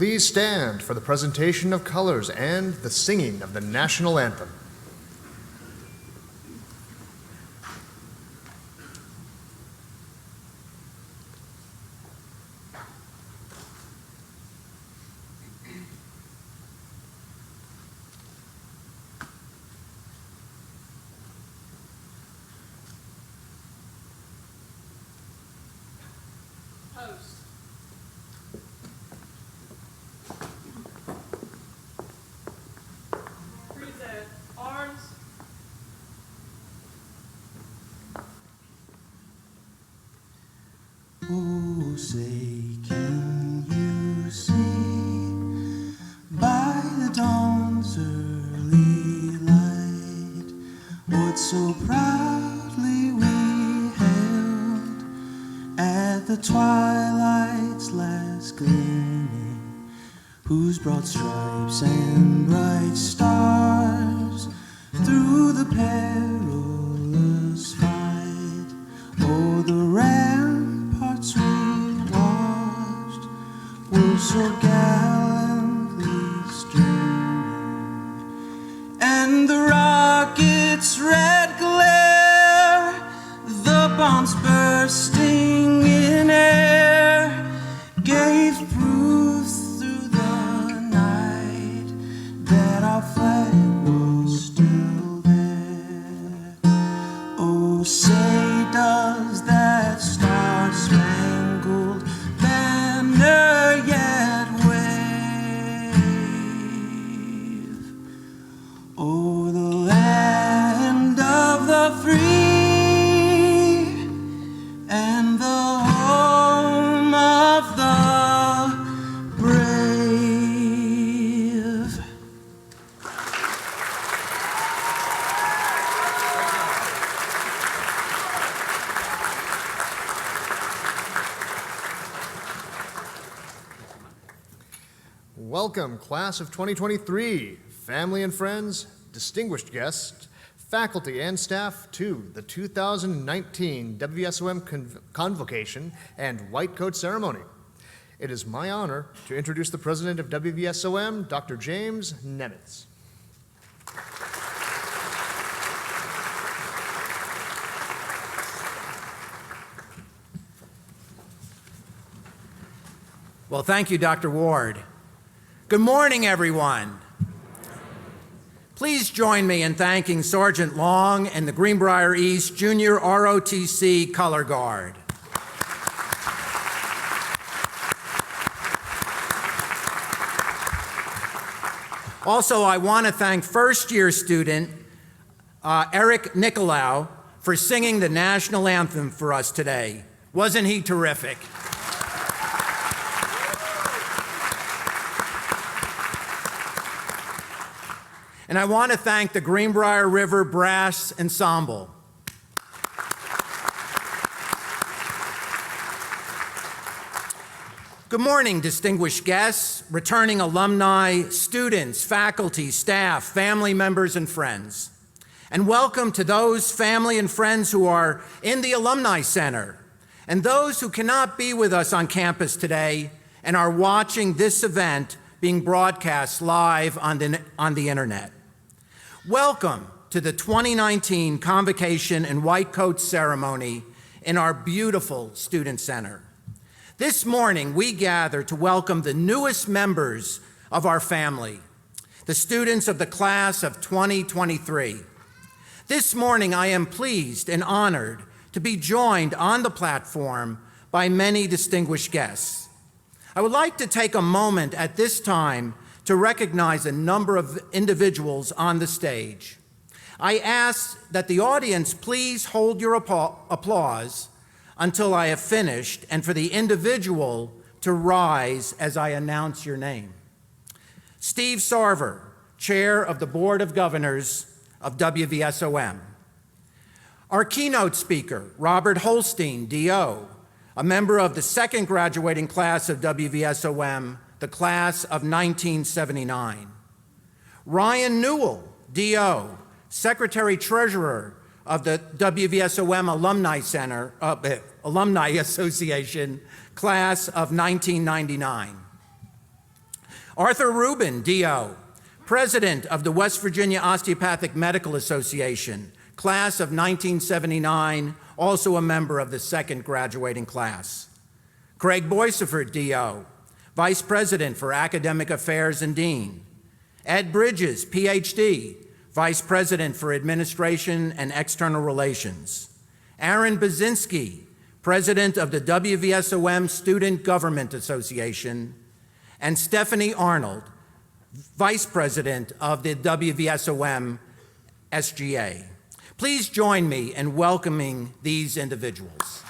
Please stand for the presentation of colors and the singing of the national anthem. Oh, say, can you see by the dawn's early light what so proudly we hailed at the twilight's last gleaming, whose broad stripes and bright stars through the perilous fight, oh, the ramparts we watched were so gallantly streaming, and the rocket's red glare, the bombs bursting in air, gave proof through the night that our flag was still there. Oh, say does that star-spangled banner yet wave? Oh, the land of the free and the home of the brave. Welcome, class of 2023, family and friends, distinguished guests, faculty and staff to the 2019 WVSOM Convocation and White Coat Ceremony. It is my honor to introduce the president of WVSOM, Dr. James Nemitz. Well, thank you, Dr. Ward. Good morning, everyone. Please join me in thanking Sergeant Long and the Greenbrier East Junior ROTC Color Guard. Also, I want to thank first-year student Eric Nicolau for singing the national anthem for us today. Wasn't he terrific? And I want to thank the Greenbrier River Brass Ensemble. Good morning, distinguished guests, returning alumni, students, faculty, staff, family members, and friends. And welcome to those family and friends who are in the Alumni Center, and those who cannot be with us on campus today and are watching this event being broadcast live on the internet. Welcome to the 2019 Convocation and White Coat Ceremony in our beautiful Student Center. This morning, we gather to welcome the newest members of our family, the students of the class of 2023. This morning, I am pleased and honored to be joined on the platform by many distinguished guests. I would like to take a moment at this time to recognize a number of individuals on the stage. I ask that the audience please hold your applause until I have finished, and for the individual to rise as I announce your name. Steve Sarver, Chair of the Board of Governors of WVSOM. Our keynote speaker, Robert Holstein, DO, a member of the second graduating class of WVSOM, the class of 1979. Ryan Newell, DO, Secretary-Treasurer of the WVSOM Alumni Association, class of 1999. Arthur Rubin, DO, President of the West Virginia Osteopathic Medical Association, class of 1979, also a member of the second graduating class. Craig Boyceford, DO, Vice President for Academic Affairs and Dean. Ed Bridges, PhD, Vice President for Administration and External Relations. Aaron Bazinski, President of the WVSOM Student Government Association. And Stephanie Arnold, Vice President of the WVSOM SGA. Please join me in welcoming these individuals.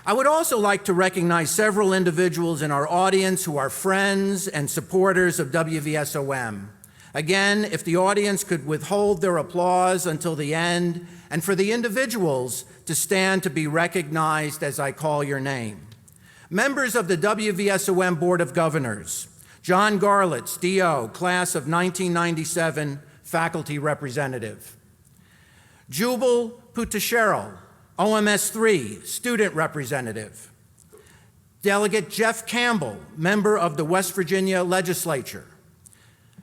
I would also like to recognize several individuals in our audience who are friends and supporters of WVSOM. Again, if the audience could withhold their applause until the end, and for the individuals to stand to be recognized as I call your name. Members of the WVSOM Board of Governors, John Garlitz, DO, class of 1997, faculty representative. Jubal Putashero, OMS 3, student representative. Delegate Jeff Campbell, member of the West Virginia Legislature.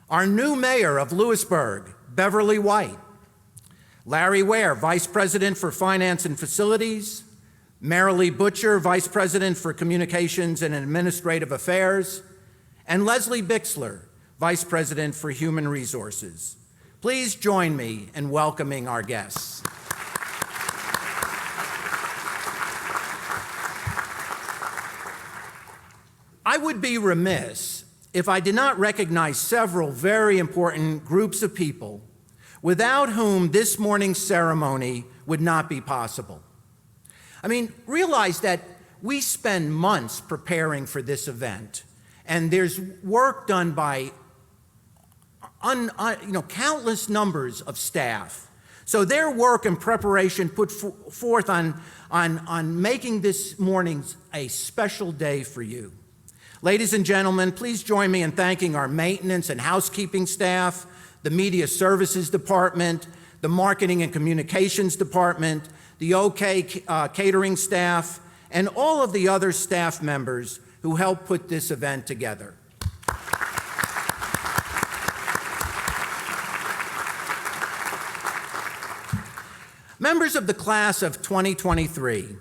Our new mayor of Lewisburg, Beverly White. Larry Ware, Vice President for Finance and Facilities. Marilee Butcher, Vice President for Communications and Administrative Affairs. And Leslie Bixler, Vice President for Human Resources. Please join me in welcoming our guests. I would be remiss if I did not recognize several very important groups of people without whom this morning's ceremony would not be possible. I mean, realize that we spend months preparing for this event, and there's work done by countless numbers of staff. So their work and preparation put forth on making this morning a special day for you. Ladies and gentlemen, please join me in thanking our maintenance and housekeeping staff, the Media Services Department, the Marketing and Communications Department, the OK catering staff, and all of the other staff members who helped put this event together. Members of the class of 2023,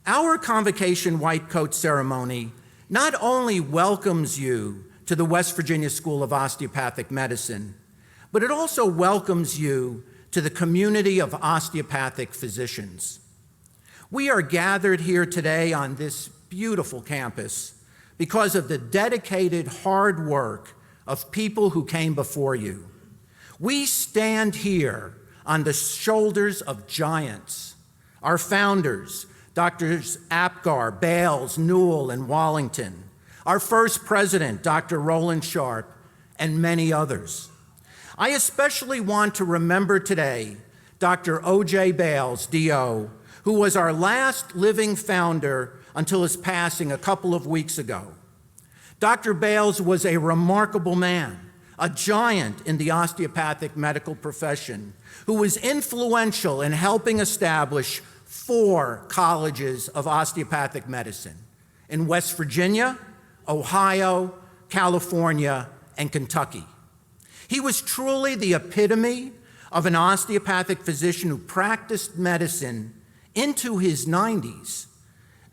our convocation white coat ceremony not only welcomes you to the West Virginia School of Osteopathic Medicine, but it also welcomes you to the community of osteopathic physicians. We are gathered here today on this beautiful campus because of the dedicated hard work of people who came before you. We stand here on the shoulders of giants, our founders, Drs. Apgar, Bales, Newell, and Wallington, our first president, Dr. Roland Sharp, and many others. I especially want to remember today Dr. O.J. Bales, D.O., who was our last living founder until his passing a couple of weeks ago. Dr. Bales was a remarkable man, a giant in the osteopathic medical profession, who was influential in helping establish 4 colleges of osteopathic medicine in West Virginia, Ohio, California, and Kentucky. He was truly the epitome of an osteopathic physician who practiced medicine into his 90s,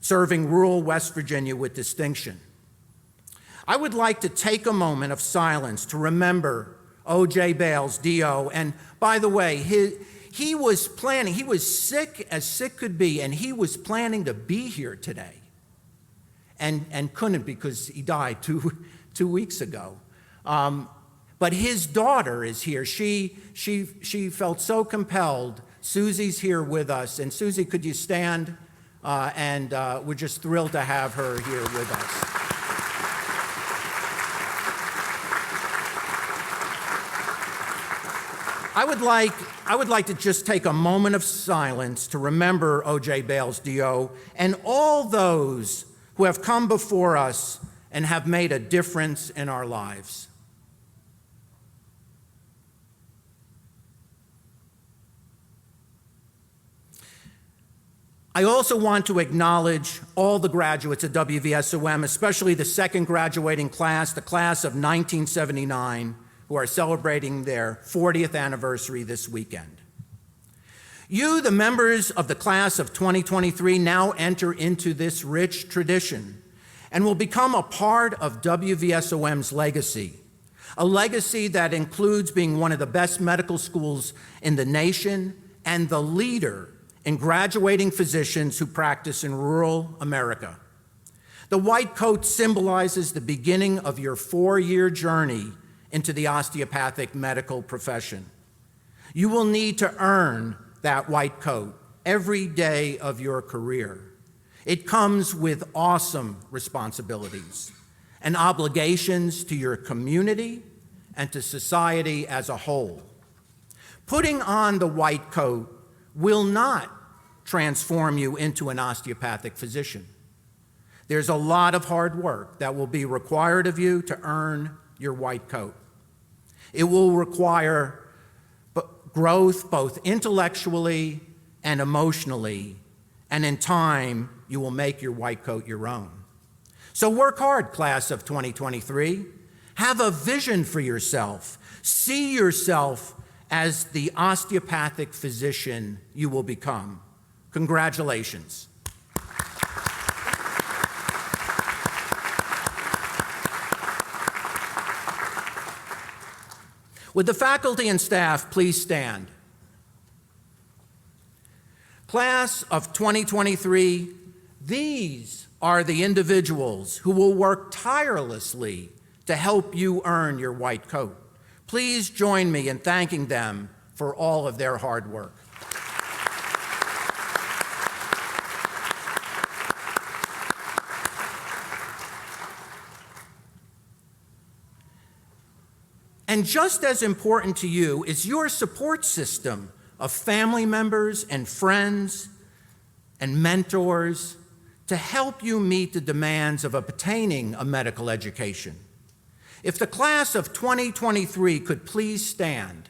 serving rural West Virginia with distinction. I would like to take a moment of silence to remember O.J. Bales, D.O., and by the way, he was sick as sick could be, and he was planning to be here today and couldn't because he died two weeks ago. But his daughter is here. She felt so compelled. Susie's here with us. And Susie, could you stand? And we're just thrilled to have her here with us. I would like to just take a moment of silence to remember O.J. Bales, D.O., and all those who have come before us and have made a difference in our lives. I also want to acknowledge all the graduates at WVSOM, especially the second graduating class, the class of 1979, who are celebrating their 40th anniversary this weekend. You, the members of the class of 2023, now enter into this rich tradition and will become a part of WVSOM's legacy, a legacy that includes being one of the best medical schools in the nation and the leader in graduating physicians who practice in rural America. The white coat symbolizes the beginning of your 4-year journey into the osteopathic medical profession. You will need to earn that white coat every day of your career. It comes with awesome responsibilities and obligations to your community and to society as a whole. Putting on the white coat will not transform you into an osteopathic physician. There's a lot of hard work that will be required of you to earn your white coat. It will require growth both intellectually and emotionally, and in time, you will make your white coat your own. So work hard, class of 2023. Have a vision for yourself. See yourself as the osteopathic physician you will become. Congratulations. Would the faculty and staff please stand? Class of 2023, these are the individuals who will work tirelessly to help you earn your white coat. Please join me in thanking them for all of their hard work. And just as important to you is your support system of family members and friends and mentors to help you meet the demands of obtaining a medical education. If the class of 2023 could please stand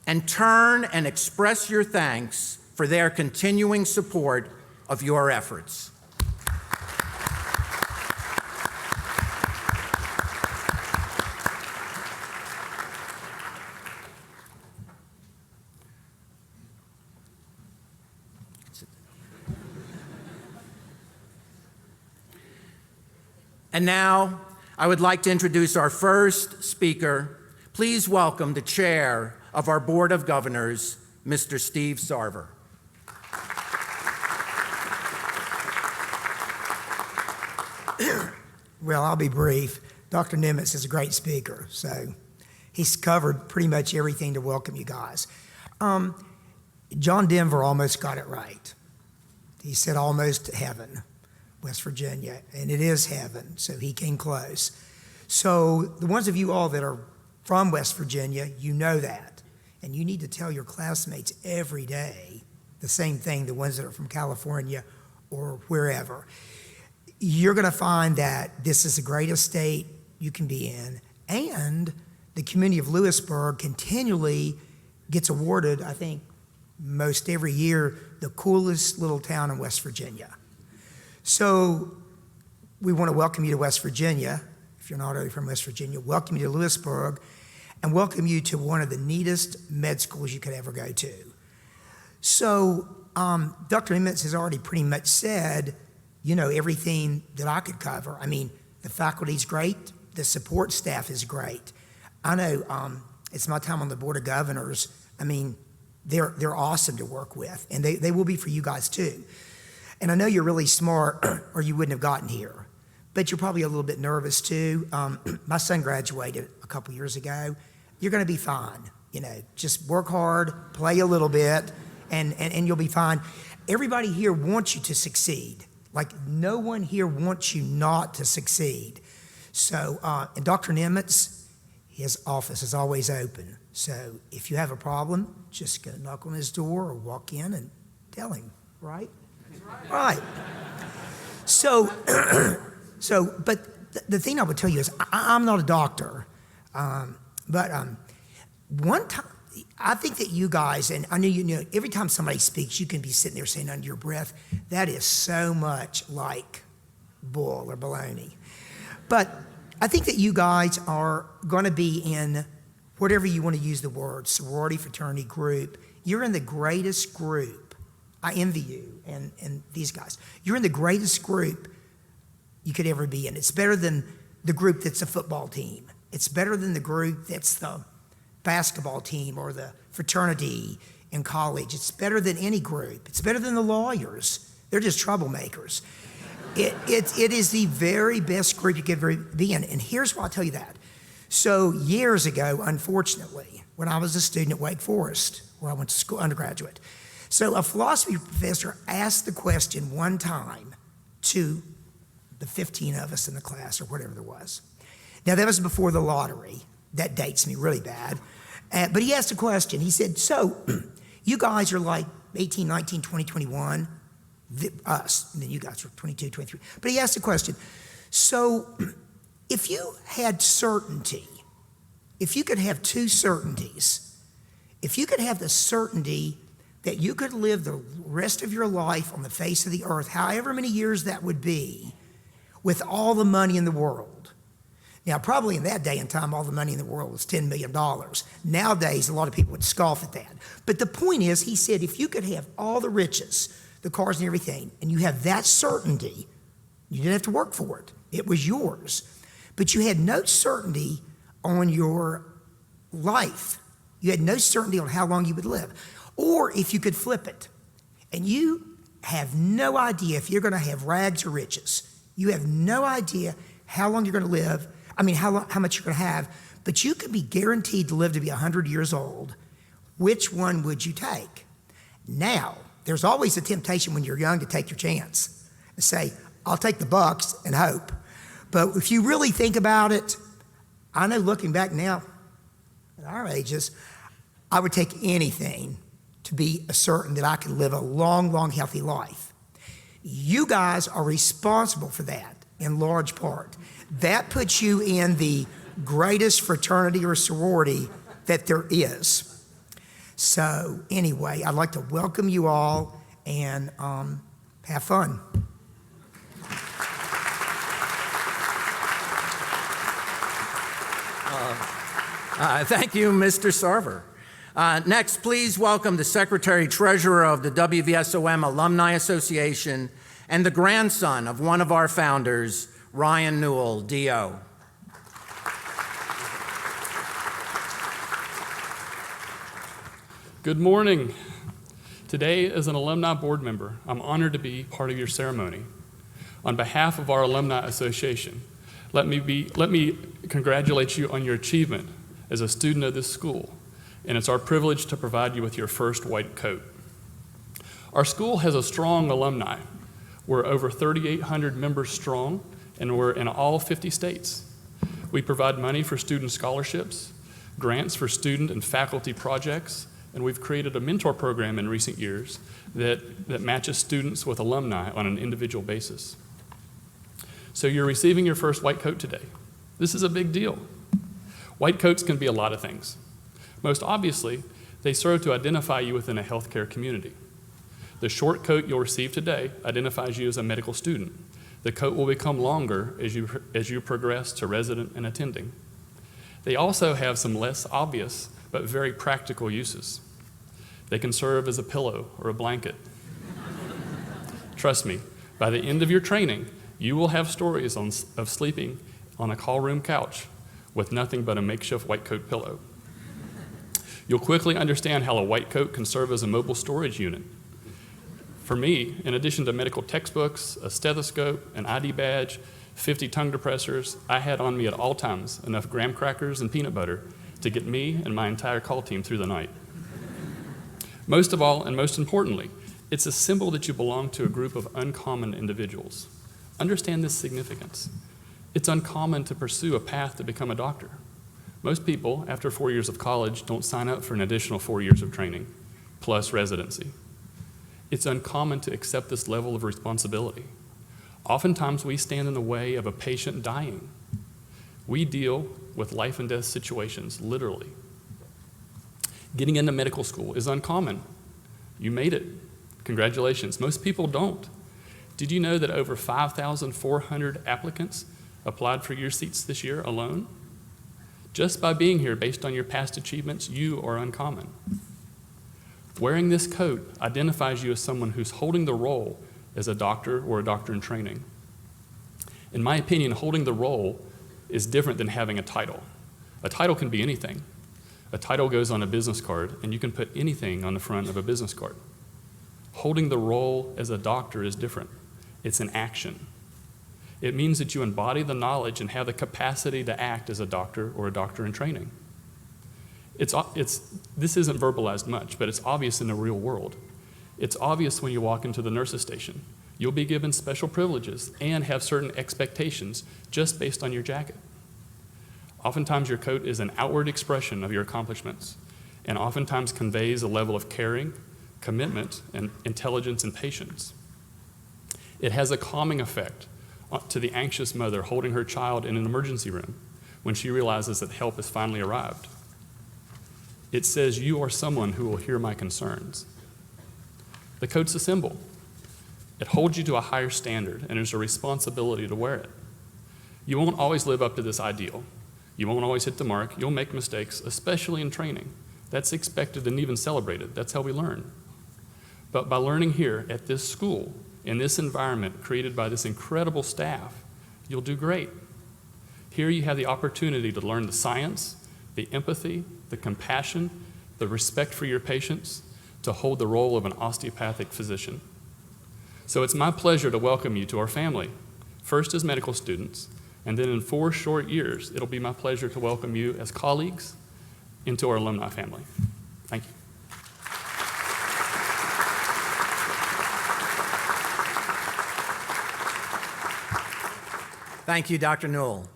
and turn and express your thanks for their continuing support of your efforts. And now, I would like to introduce our first speaker. Please welcome the chair of our Board of Governors, Mr. Steve Sarver. Well, I'll be brief. Dr. Nimitz is a great speaker, so he's covered pretty much everything to welcome you guys. John Denver almost got it right. He said almost heaven. West Virginia, and it is heaven, so he came close. So the ones of you all that are from West Virginia, you know that, and you need to tell your classmates every day the same thing, the ones that are from California or wherever. You're gonna find that this is the greatest state you can be in, and the community of Lewisburg continually gets awarded, I think, most every year, the coolest little town in West Virginia. So we want to welcome you to West Virginia. If you're not already from West Virginia, welcome you to Lewisburg, and welcome you to one of the neatest med schools you could ever go to. So Dr. Nimitz has already pretty much said, you know, everything that I could cover. I mean, the faculty's great, the support staff is great. I know it's my time on the Board of Governors. I mean, they're awesome to work with, and they will be for you guys too. And I know you're really smart or you wouldn't have gotten here, but you're probably a little bit nervous too. My son graduated a couple years ago. You're gonna be fine. You know, just work hard, play a little bit, and you'll be fine. Everybody here wants you to succeed. Like no one here wants you not to succeed. So, and Dr. Nimitz, his office is always open. So if you have a problem, just go knock on his door or walk in and tell him, right? Right. So, but the thing I would tell you is I'm not a doctor, but one time, I think that you guys, and I know you know, every time somebody speaks, you can be sitting there saying under your breath, that is so much like bull or baloney. But I think that you guys are going to be in whatever you want to use the word, sorority, fraternity, group. You're in the greatest group. I envy you and these guys. You're in the greatest group you could ever be in. It's better than the group that's a football team. It's better than the group that's the basketball team or the fraternity in college. It's better than any group. It's better than the lawyers. They're just troublemakers. It is the very best group you could ever be in. And here's why I'll tell you that. So years ago, unfortunately, when I was a student at Wake Forest, where I went to school, undergraduate, so a philosophy professor asked the question one time to the 15 of us in the class or whatever there was. Now, that was before the lottery. That dates me really bad. But he asked a question. He said, so you guys are like 18, 19, 20, 21, us, and then you guys are 22, 23. But he asked a question. So if you had certainty, if you could have two certainties, if you could have the certainty that you could live the rest of your life on the face of the earth, however many years that would be, with all the money in the world. Now, probably in that day and time, all the money in the world was $10 million. Nowadays, a lot of people would scoff at that. But the point is, he said, if you could have all the riches, the cars and everything, and you have that certainty, you didn't have to work for it. It was yours. But you had no certainty on your life. You had no certainty on how long you would live. Or if you could flip it, and you have no idea if you're going to have rags or riches. You have no idea how long you're going to live. I mean, how much you're going to have, but you could be guaranteed to live to be 100 years old. Which one would you take? Now, there's always a temptation when you're young to take your chance and say, I'll take the bucks and hope. But if you really think about it, I know looking back now, at our ages, I would take anything to be certain that I could live a long, long, healthy life. You guys are responsible for that in large part. That puts you in the greatest fraternity or sorority that there is. So anyway, I'd like to welcome you all and have fun. Thank you, Mr. Sarver. Next, please welcome the Secretary-Treasurer of the WVSOM Alumni Association and the grandson of one of our founders, Ryan Newell, D.O. Good morning. Today, as an alumni board member, I'm honored to be part of your ceremony. On behalf of our Alumni Association, let me congratulate you on your achievement as a student of this school, and it's our privilege to provide you with your first white coat. Our school has a strong alumni. We're over 3,800 members strong, and we're in all 50 states. We provide money for student scholarships, grants for student and faculty projects, and we've created a mentor program in recent years that matches students with alumni on an individual basis. So you're receiving your first white coat today. This is a big deal. White coats can be a lot of things. Most obviously, they serve to identify you within a healthcare community. The short coat you'll receive today identifies you as a medical student. The coat will become longer as you progress to resident and attending. They also have some less obvious but very practical uses. They can serve as a pillow or a blanket. Trust me, by the end of your training, you will have stories of sleeping on a call room couch with nothing but a makeshift white coat pillow. You'll quickly understand how a white coat can serve as a mobile storage unit. For me, in addition to medical textbooks, a stethoscope, an ID badge, 50 tongue depressors, I had on me at all times enough graham crackers and peanut butter to get me and my entire call team through the night. Most of all, and most importantly, it's a symbol that you belong to a group of uncommon individuals. Understand this significance. It's uncommon to pursue a path to become a doctor. Most people, after 4 years of college, don't sign up for an additional 4 years of training, plus residency. It's uncommon to accept this level of responsibility. Oftentimes, we stand in the way of a patient dying. We deal with life and death situations, literally. Getting into medical school is uncommon. You made it. Congratulations. Most people don't. Did you know that over 5,400 applicants applied for your seats this year alone? Just by being here, based on your past achievements, you are uncommon. Wearing this coat identifies you as someone who's holding the role as a doctor or a doctor in training. In my opinion, holding the role is different than having a title. A title can be anything. A title goes on a business card, and you can put anything on the front of a business card. Holding the role as a doctor is different. It's an action. It means that you embody the knowledge and have the capacity to act as a doctor or a doctor in training. This isn't verbalized much, but it's obvious in the real world. It's obvious when you walk into the nurse's station. You'll be given special privileges and have certain expectations just based on your jacket. Oftentimes your coat is an outward expression of your accomplishments and oftentimes conveys a level of caring, commitment, and intelligence and patience. It has a calming effect to the anxious mother holding her child in an emergency room when she realizes that help has finally arrived. It says, "You are someone who will hear my concerns." The coat's a symbol. It holds you to a higher standard, and there's a responsibility to wear it. You won't always live up to this ideal. You won't always hit the mark. You'll make mistakes, especially in training. That's expected and even celebrated. That's how we learn. But by learning here at this school, in this environment created by this incredible staff, you'll do great. Here you have the opportunity to learn the science, the empathy, the compassion, the respect for your patients, to hold the role of an osteopathic physician. So it's my pleasure to welcome you to our family, first as medical students, and then in 4 short years, it'll be my pleasure to welcome you as colleagues into our alumni family. Thank you. Thank you, Dr. Newell.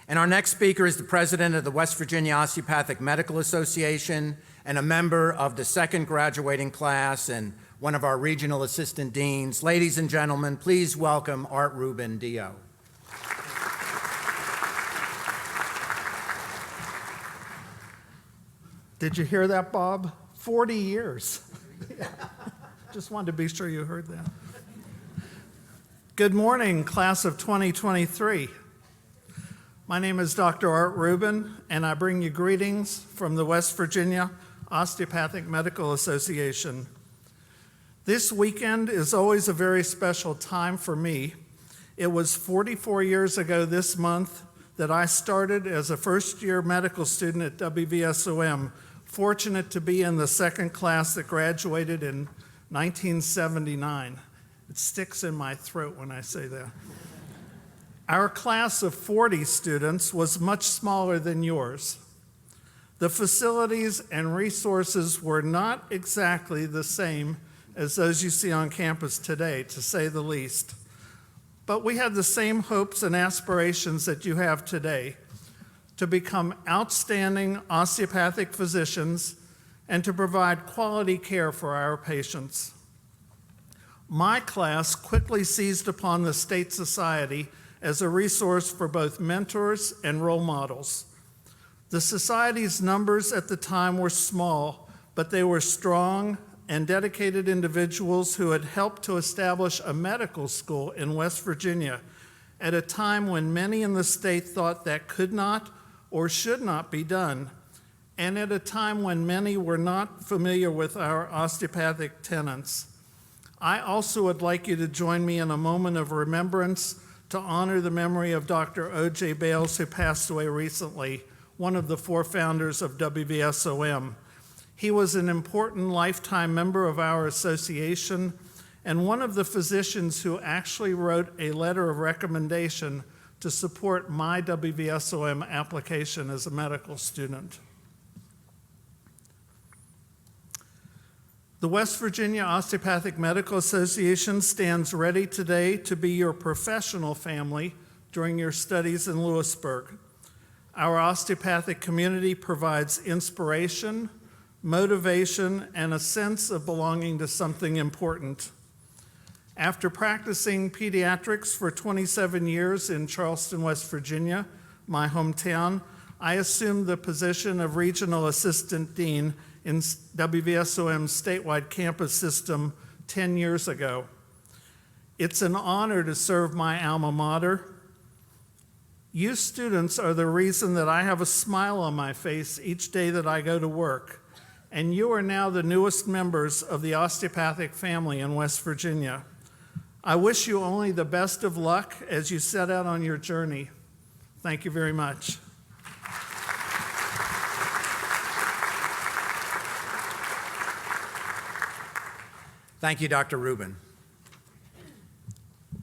And our next speaker is the president of the West Virginia Osteopathic Medical Association and a member of the second graduating class and one of our regional assistant deans. Ladies and gentlemen, please welcome Art Rubin, DO. Did you hear that, Bob? 40 years. Just wanted to be sure you heard that. Good morning, class of 2023. My name is Dr. Art Rubin, and I bring you greetings from the West Virginia Osteopathic Medical Association. This weekend is always a very special time for me. It was 44 years ago this month that I started as a first-year medical student at WVSOM, fortunate to be in the second class that graduated in 1979. It sticks in my throat when I say that. Our class of 40 students was much smaller than yours. The facilities and resources were not exactly the same as those you see on campus today, to say the least. But we had the same hopes and aspirations that you have today, to become outstanding osteopathic physicians and to provide quality care for our patients. My class quickly seized upon the State Society as a resource for both mentors and role models. The Society's numbers at the time were small, but they were strong and dedicated individuals who had helped to establish a medical school in West Virginia at a time when many in the state thought that could not or should not be done, and at a time when many were not familiar with our osteopathic tenets. I also would like you to join me in a moment of remembrance to honor the memory of Dr. O.J. Bales, who passed away recently, one of the 4 founders of WVSOM. He was an important lifetime member of our association and one of the physicians who actually wrote a letter of recommendation to support my WVSOM application as a medical student. The West Virginia Osteopathic Medical Association stands ready today to be your professional family during your studies in Lewisburg. Our osteopathic community provides inspiration, motivation, and a sense of belonging to something important. After practicing pediatrics for 27 years in Charleston, West Virginia, my hometown, I assumed the position of Regional Assistant Dean in WVSOM's statewide campus system 10 years ago. It's an honor to serve my alma mater. You students are the reason that I have a smile on my face each day that I go to work, and you are now the newest members of the Osteopathic family in West Virginia. I wish you only the best of luck as you set out on your journey. Thank you very much. Thank you, Dr. Rubin.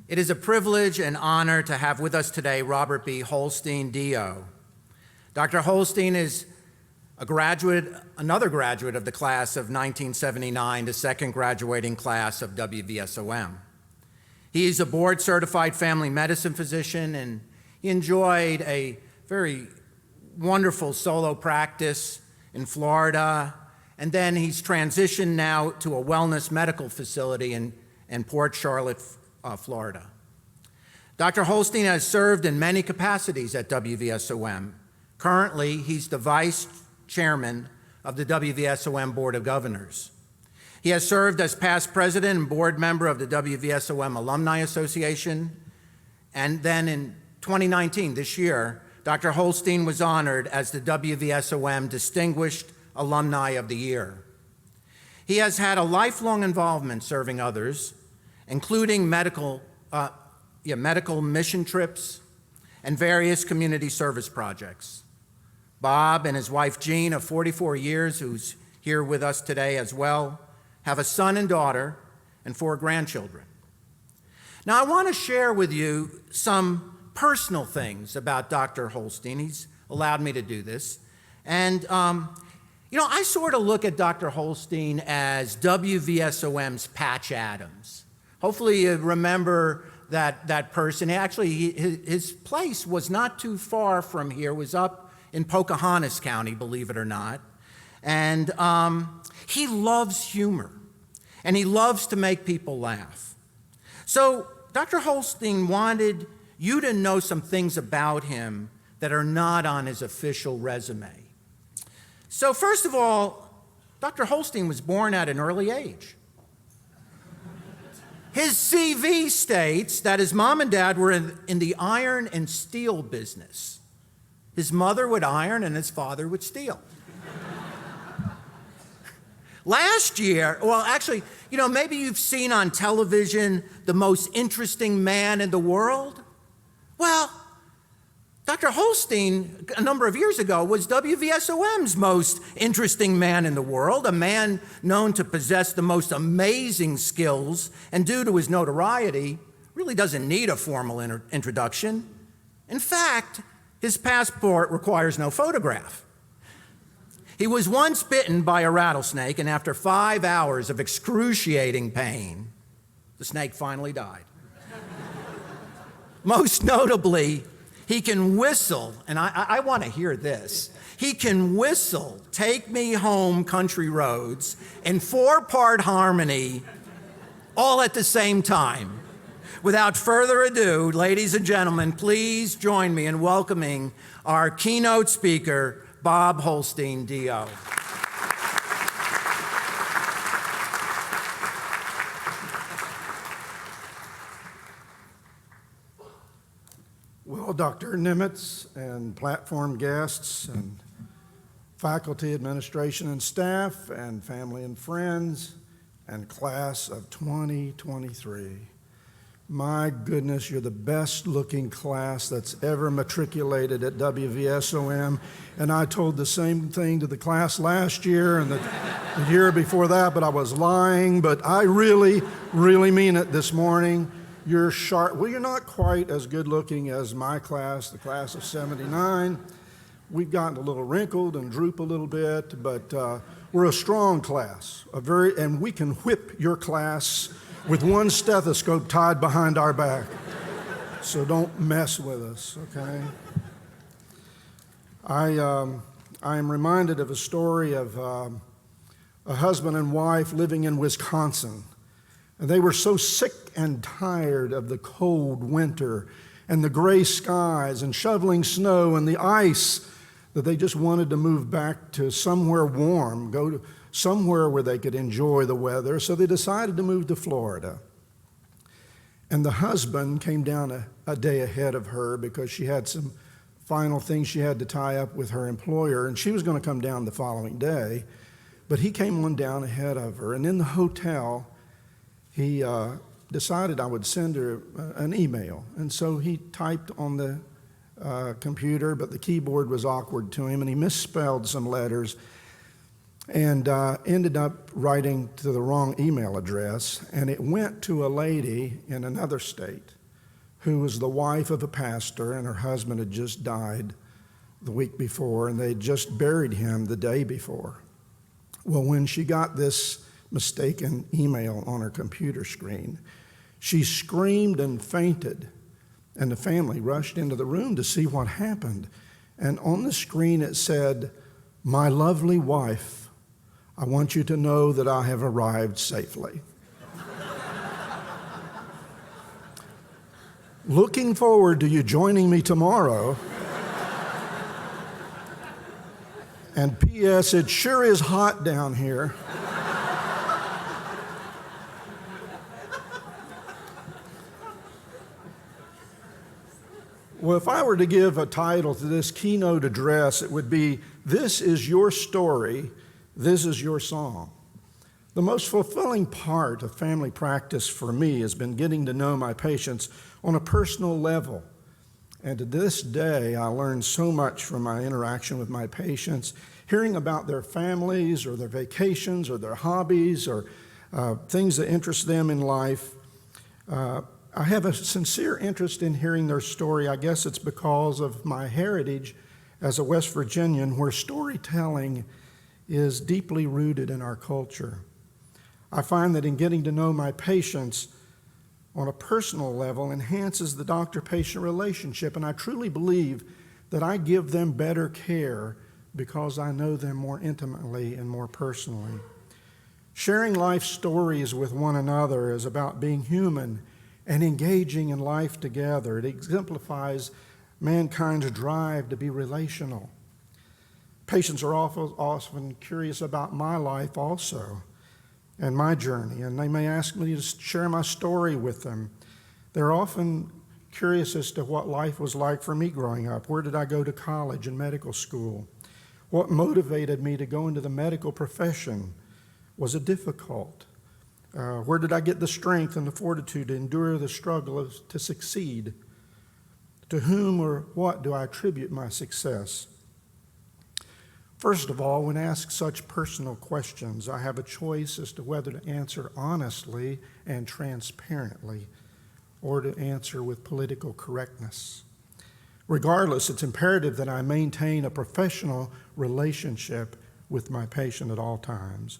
It is a privilege and honor to have with us today Robert B. Holstein, DO. Dr. Holstein is another graduate of the class of 1979, the second graduating class of WVSOM. He is a board-certified family medicine physician, and he enjoyed a very wonderful solo practice in Florida, and then he's transitioned now to a wellness medical facility in Port Charlotte, Florida. Dr. Holstein has served in many capacities at WVSOM. Currently, he's the vice chairman of the WVSOM Board of Governors. He has served as past president and board member of the WVSOM Alumni Association, and then in 2019, this year, Dr. Holstein was honored as the WVSOM Distinguished Alumni of the Year. He has had a lifelong involvement serving others, including medical mission trips and various community service projects. Bob and his wife Jean, of 44 years, who's here with us today as well, have a son and daughter and 4 grandchildren. Now, I want to share with you some personal things about Dr. Holstein. He's allowed me to do this. And I sort of look at Dr. Holstein as WVSOM's Patch Adams. Hopefully you remember that person. Actually, his place was not too far from here. It was up in Pocahontas County, believe it or not. And he loves humor, and he loves to make people laugh. So Dr. Holstein wanted you to know some things about him that are not on his official resume. So first of all, Dr. Holstein was born at an early age. His CV states that his mom and dad were in the iron and steel business. His mother would iron and his father would steal. Last year, well, actually, maybe you've seen on television The Most Interesting Man in the World. Well, Dr. Holstein, a number of years ago, was WVSOM's most interesting man in the world, a man known to possess the most amazing skills, and due to his notoriety, really doesn't need a formal introduction. In fact, his passport requires no photograph. He was once bitten by a rattlesnake, and after 5 hours of excruciating pain, the snake finally died. Most notably, he can whistle, and I want to hear this. He can whistle "Take Me Home, Country Roads" in 4-part harmony, all at the same time. Without further ado, ladies and gentlemen, please join me in welcoming our keynote speaker, Bob Holstein, DO. Well, Dr. Nimitz and platform guests and faculty, administration, and staff, and family and friends, and class of 2023. My goodness, you're the best looking class that's ever matriculated at WVSOM. And I told the same thing to the class last year and the year before that, but I was lying. But I really, really mean it this morning. You're sharp. Well, you're not quite as good looking as my class, the class of 79. We've gotten a little wrinkled and droop a little bit, but we're a strong class, and we can whip your class with one stethoscope tied behind our back. So don't mess with us, okay? I am reminded of a story of a husband and wife living in Wisconsin. And they were so sick and tired of the cold winter and the gray skies and shoveling snow and the ice that they just wanted to move back to somewhere warm, go to somewhere where they could enjoy the weather. So they decided to move to Florida. And the husband came down a day ahead of her because she had some final things she had to tie up with her employer, and she was going to come down the following day. But he came on down ahead of her, and in the hotel, he decided I would send her an email. And so he typed on the computer, but the keyboard was awkward to him, and he misspelled some letters and ended up writing to the wrong email address, and it went to a lady in another state who was the wife of a pastor, and her husband had just died the week before, and they had just buried him the day before. Well, when she got this mistaken email on her computer screen, she screamed and fainted, and the family rushed into the room to see what happened. And on the screen it said, "My lovely wife, I want you to know that I have arrived safely." Looking forward to you joining me tomorrow. And P.S., it sure is hot down here. Well, if I were to give a title to this keynote address, it would be, "This is your story, this is your song." The most fulfilling part of family practice for me has been getting to know my patients on a personal level. And to this day, I learn so much from my interaction with my patients, hearing about their families or their vacations or their hobbies or things that interest them in life. I have a sincere interest in hearing their story. I guess it's because of my heritage as a West Virginian, where storytelling is deeply rooted in our culture. I find that in getting to know my patients on a personal level enhances the doctor-patient relationship, and I truly believe that I give them better care because I know them more intimately and more personally. Sharing life stories with one another is about being human and engaging in life together. It exemplifies mankind's drive to be relational. Patients are often curious about my life also and my journey, and they may ask me to share my story with them. They're often curious as to what life was like for me growing up. Where did I go to college and medical school? What motivated me to go into the medical profession? Was it difficult? Where did I get the strength and the fortitude to endure the struggle to succeed? To whom or what do I attribute my success? First of all, when asked such personal questions, I have a choice as to whether to answer honestly and transparently or to answer with political correctness. Regardless, it's imperative that I maintain a professional relationship with my patient at all times.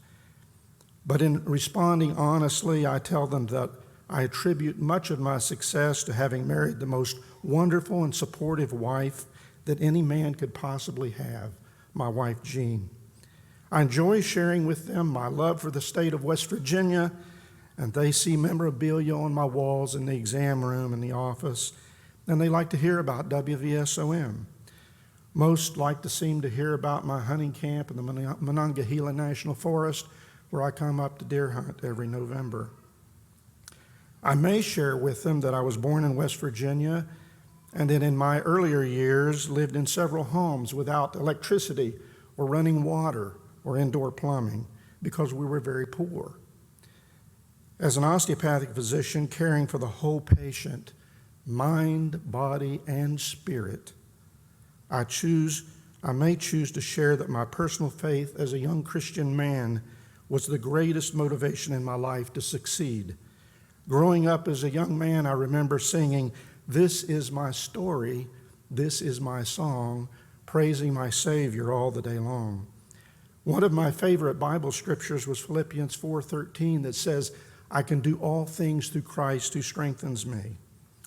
But in responding honestly, I tell them that I attribute much of my success to having married the most wonderful and supportive wife that any man could possibly have, my wife, Jean. I enjoy sharing with them my love for the state of West Virginia, and they see memorabilia on my walls in the exam room and the office, and they like to hear about WVSOM. Most like to seem to hear about my hunting camp in the Monongahela National Forest, where I come up to deer hunt every November. I may share with them that I was born in West Virginia and that in my earlier years lived in several homes without electricity or running water or indoor plumbing because we were very poor. As an osteopathic physician caring for the whole patient, mind, body, and spirit, I may choose to share that my personal faith as a young Christian man was the greatest motivation in my life to succeed. Growing up as a young man, I remember singing, "This is my story, this is my song," praising my Savior all the day long. One of my favorite Bible scriptures was Philippians 4:13 that says, "I can do all things through Christ who strengthens me."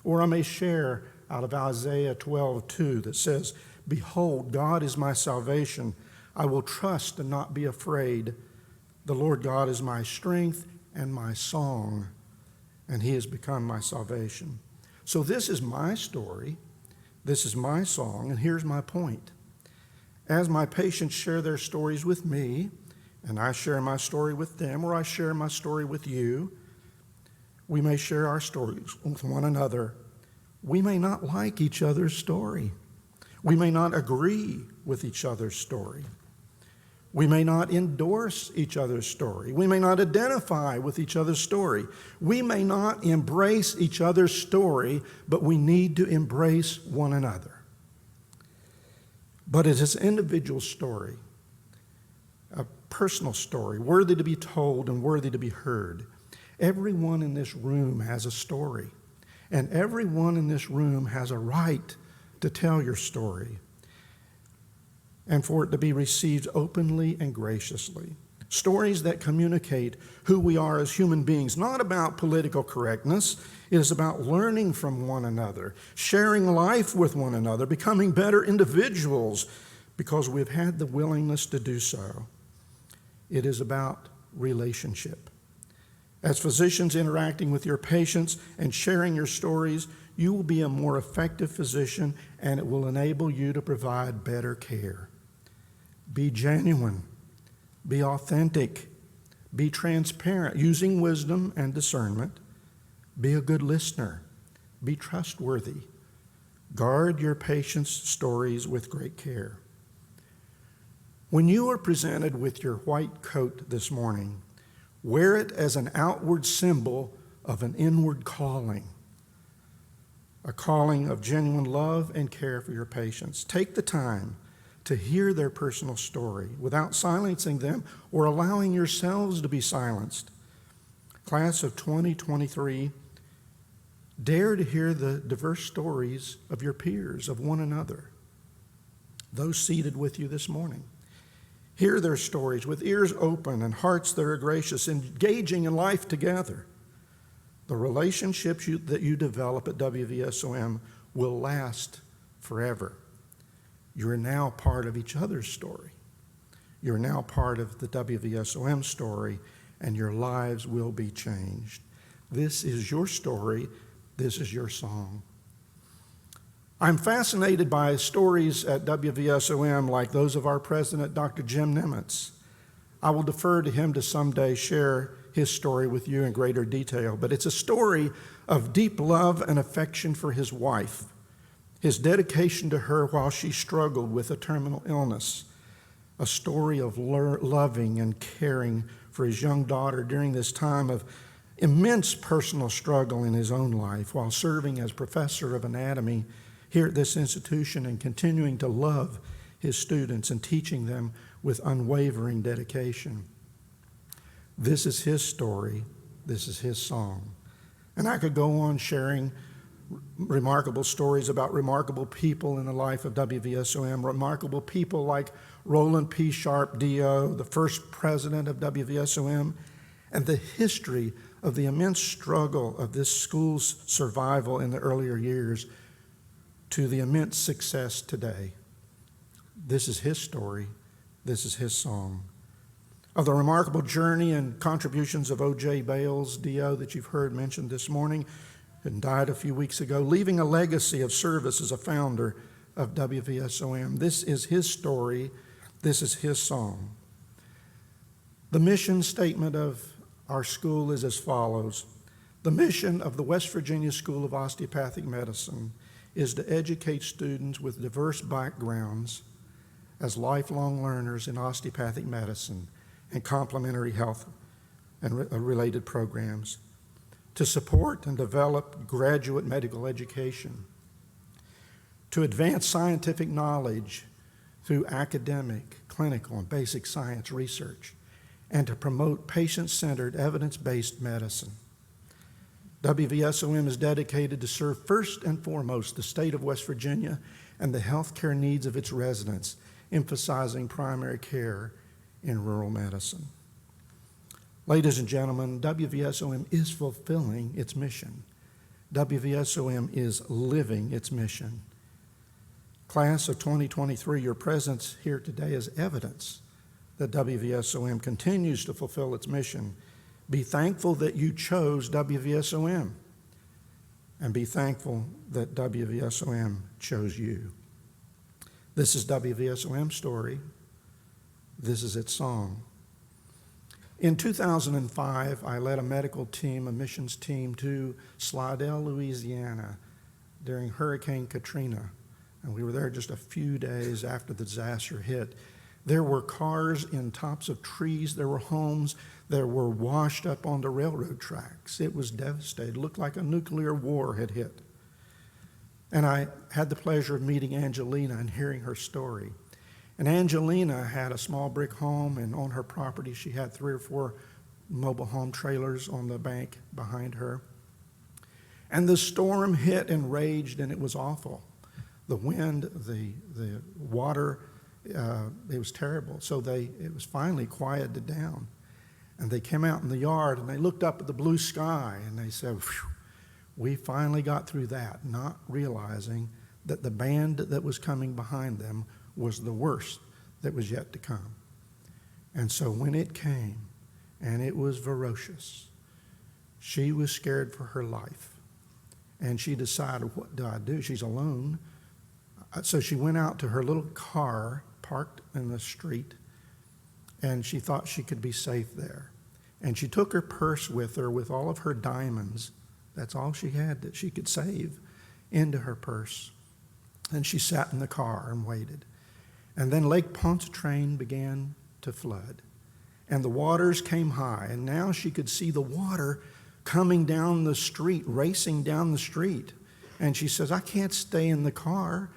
Or I may share out of Isaiah 12:2 that says, "Behold, God is my salvation. I will trust and not be afraid. The Lord God is my strength and my song, and he has become my salvation." So this is my story, this is my song, and here's my point. as my patients share their stories with me, and I share my story with them, or I share my story with you, we may share our stories with one another. We may not like each other's story. We may not agree with each other's story. We may not endorse each other's story. We may not identify with each other's story. We may not embrace each other's story, but we need to embrace one another. But it is an individual story, a personal story, worthy to be told and worthy to be heard. Everyone in this room has a story, and everyone in this room has a right to tell your story and for it to be received openly and graciously. Stories that communicate who we are as human beings, not about political correctness. It is about learning from one another, sharing life with one another, becoming better individuals because we've had the willingness to do so. It is about relationship. As physicians interacting with your patients and sharing your stories, you will be a more effective physician, and it will enable you to provide better care. Be genuine. Be authentic. Be transparent, using wisdom and discernment. Be a good listener. Be trustworthy. Guard your patients' stories with great care. When you are presented with your white coat this morning, wear it as an outward symbol of an inward calling, a calling of genuine love and care for your patients. Take the time to hear their personal story without silencing them or allowing yourselves to be silenced. Class of 2023, dare to hear the diverse stories of your peers, of one another, those seated with you this morning. Hear their stories with ears open and hearts that are gracious, engaging in life together. The relationships that you develop at WVSOM will last forever. You are now part of each other's story. You're now part of the WVSOM story, and your lives will be changed. This is your story. This is your song. I'm fascinated by stories at WVSOM like those of our president, Dr. Jim Nimitz. I will defer to him to someday share his story with you in greater detail, but it's a story of deep love and affection for his wife, his dedication to her while she struggled with a terminal illness, a story of loving and caring for his young daughter during this time of immense personal struggle in his own life while serving as professor of anatomy here at this institution and continuing to love his students and teaching them with unwavering dedication. This is his story. This is his song. And I could go on sharing remarkable stories about remarkable people in the life of WVSOM, remarkable people like Roland P. Sharp, D.O., the first president of WVSOM, and the history of the immense struggle of this school's survival in the earlier years to the immense success today. This is his story. This is his song. Of the remarkable journey and contributions of O.J. Bales, D.O., that you've heard mentioned this morning, and died a few weeks ago, leaving a legacy of service as a founder of WVSOM. This is his story. This is his song. The mission statement of our school is as follows. The mission of the West Virginia School of Osteopathic Medicine is to educate students with diverse backgrounds as lifelong learners in osteopathic medicine and complementary health and related programs, to support and develop graduate medical education, to advance scientific knowledge through academic, clinical, and basic science research, and to promote patient-centered, evidence-based medicine. WVSOM is dedicated to serve first and foremost the state of West Virginia and the healthcare needs of its residents, emphasizing primary care in rural medicine. Ladies and gentlemen, WVSOM is fulfilling its mission. WVSOM is living its mission. Class of 2023, your presence here today is evidence that WVSOM continues to fulfill its mission. Be thankful that you chose WVSOM, and be thankful that WVSOM chose you. This is WVSOM story. This is its song. In 2005, I led a medical team, a missions team, to Slidell, Louisiana during Hurricane Katrina. And we were there just a few days after the disaster hit. There were cars in tops of trees. There were homes that were washed up on the railroad tracks. It was devastating. It looked like a nuclear war had hit. And I had the pleasure of meeting Angelina and hearing her story. And Angelina had a small brick home, and on her property she had 3 or 4 mobile home trailers on the bank behind her. And the storm hit and raged, and it was awful. The wind, the water, it was terrible. So it was finally quieted down. And they came out in the yard, and they looked up at the blue sky, and they said, "Phew, we finally got through that," not realizing that the band that was coming behind them was the worst that was yet to come. And so when it came, and it was ferocious, she was scared for her life. And she decided, what do I do? She's alone. So she went out to her little car parked in the street, and she thought she could be safe there. And she took her purse with her with all of her diamonds. That's all she had that she could save into her purse. And she sat in the car and waited. And then Lake Pontchartrain began to flood. And the waters came high. And now she could see the water coming down the street, racing down the street. And she says, "I can't stay in the car."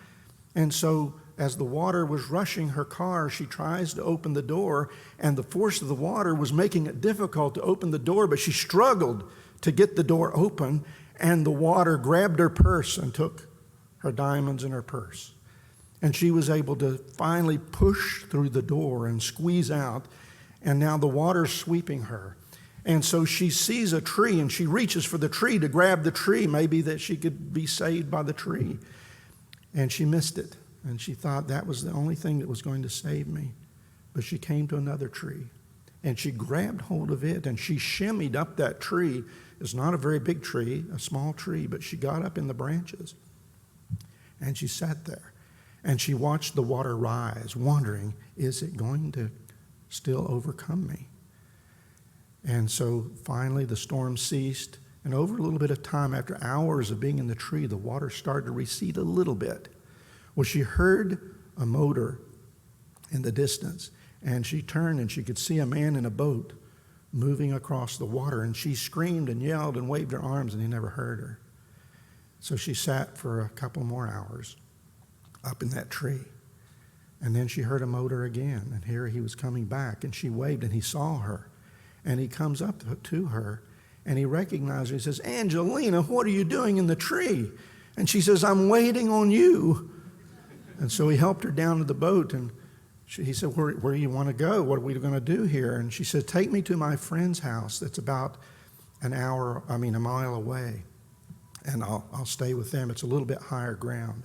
And so as the water was rushing her car, she tries to open the door, and the force of the water was making it difficult to open the door, but she struggled to get the door open, and the water grabbed her purse and took her diamonds in her purse. And she was able to finally push through the door and squeeze out, and now the water's sweeping her. And so she sees a tree, and she reaches for the tree to grab the tree, maybe that she could be saved by the tree. And she missed it, and she thought that was the only thing that was going to save me. But she came to another tree, and she grabbed hold of it, and she shimmied up that tree. It's not a very big tree, a small tree, but she got up in the branches, and she sat there, and she watched the water rise, wondering, is it going to still overcome me? And so finally the storm ceased, and over a little bit of time, after hours of being in the tree, the water started to recede a little bit. Well, she heard a motor in the distance, and she turned and she could see a man in a boat moving across the water, and she screamed and yelled and waved her arms, and he never heard her. So she sat for a couple more hours up in that tree. And then she heard a motor again, and here he was coming back, and she waved, and he saw her. And he comes up to her, and he recognized her. He says, "Angelina, what are you doing in the tree?" And she says, "I'm waiting on you." And so he helped her down to the boat, and he said, where do you want to go? What are we going to do here? And she said, "Take me to my friend's house that's about a mile away, and I'll stay with them. It's a little bit higher ground."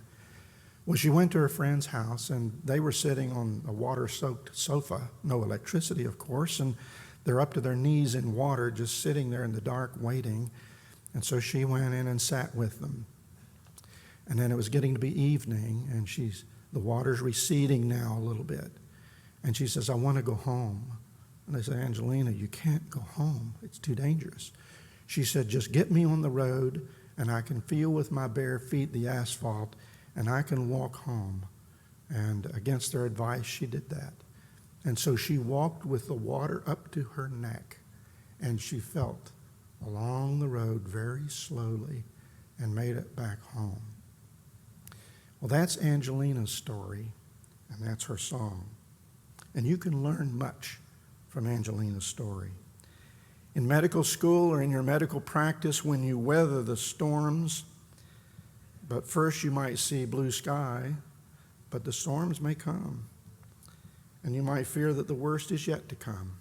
Well, she went to her friend's house, and they were sitting on a water-soaked sofa, no electricity, of course, and they're up to their knees in water, just sitting there in the dark waiting. And so she went in and sat with them. And then it was getting to be evening, and the water's receding now a little bit. And she says, "I want to go home." And they said, "Angelina, you can't go home. It's too dangerous." She said, "Just get me on the road, and I can feel with my bare feet the asphalt, and I can walk home." And against their advice, she did that. And so she walked with the water up to her neck, and she felt along the road very slowly and made it back home. Well, that's Angelina's story, and that's her song. And you can learn much from Angelina's story. In medical school or in your medical practice, when you weather the storms, but first you might see blue sky, but the storms may come. And you might fear that the worst is yet to come.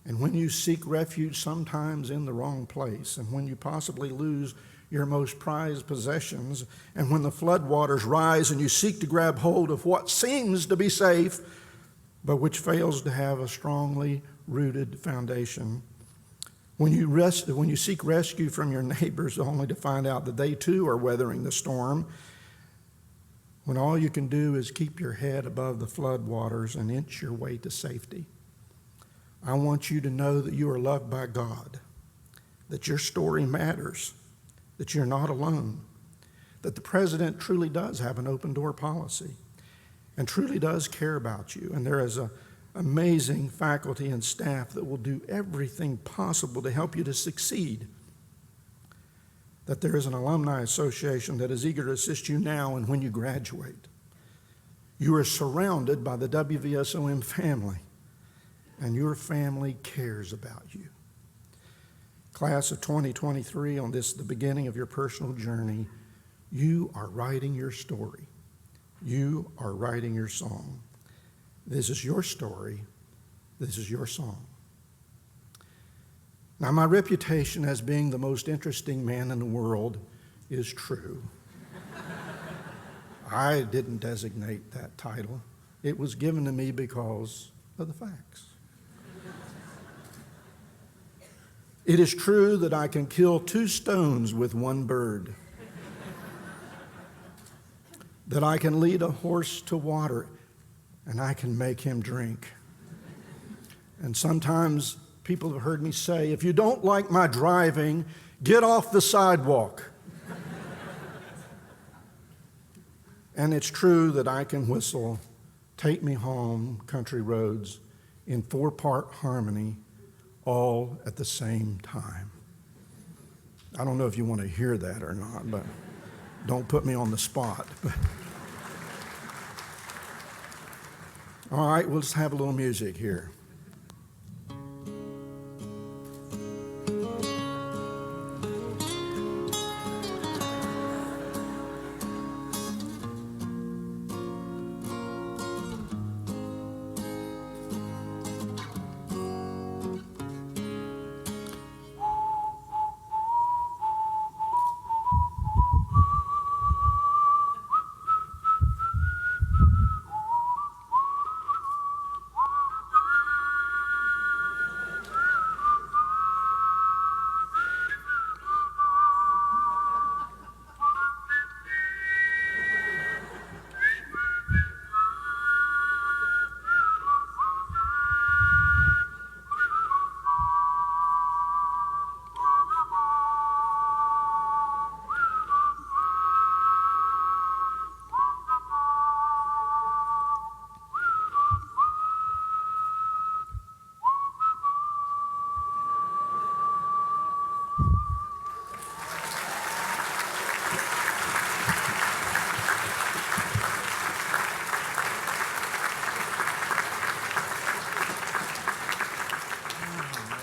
And when you seek refuge sometimes in the wrong place, and when you possibly lose your most prized possessions, and when the floodwaters rise and you seek to grab hold of what seems to be safe, but which fails to have a strongly rooted foundation, when you seek rescue from your neighbors only to find out that they too are weathering the storm, when all you can do is keep your head above the floodwaters and inch your way to safety. I want you to know that you are loved by God, that your story matters, that you're not alone, that the president truly does have an open door policy and truly does care about you. And there is an amazing faculty and staff that will do everything possible to help you to succeed. That there is an alumni association that is eager to assist you now and when you graduate. You are surrounded by the WVSOM family, and your family cares about you. Class of 2023, on this, the beginning of your personal journey, you are writing your story. You are writing your song. This is your story. This is your song. Now, my reputation as being the most interesting man in the world is true. I didn't designate that title. It was given to me because of the facts. It is true that I can kill 2 stones with 1 bird, that I can lead a horse to water and I can make him drink. And sometimes people have heard me say, if you don't like my driving, get off the sidewalk. And it's true that I can whistle Take Me Home, Country Roads in 4-part harmony all at the same time. I don't know if you want to hear that or not, but don't put me on the spot. All right, we'll just have a little music here.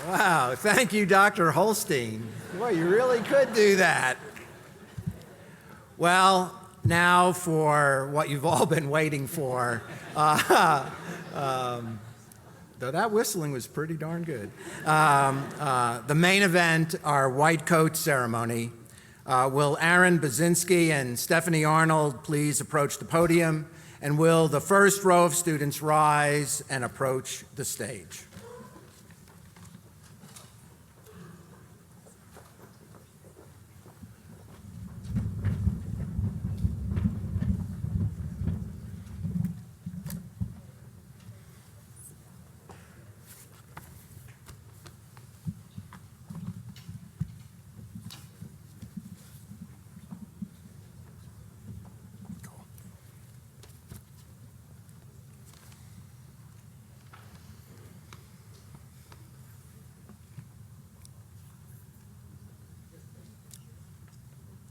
Wow, thank you, Dr. Holstein. Boy, you really could do that. Well, now for what you've all been waiting for. Though that whistling was pretty darn good. The main event, our white coat ceremony. Will Aaron Bazinski and Stephanie Arnold please approach the podium? And will the first row of students rise and approach the stage?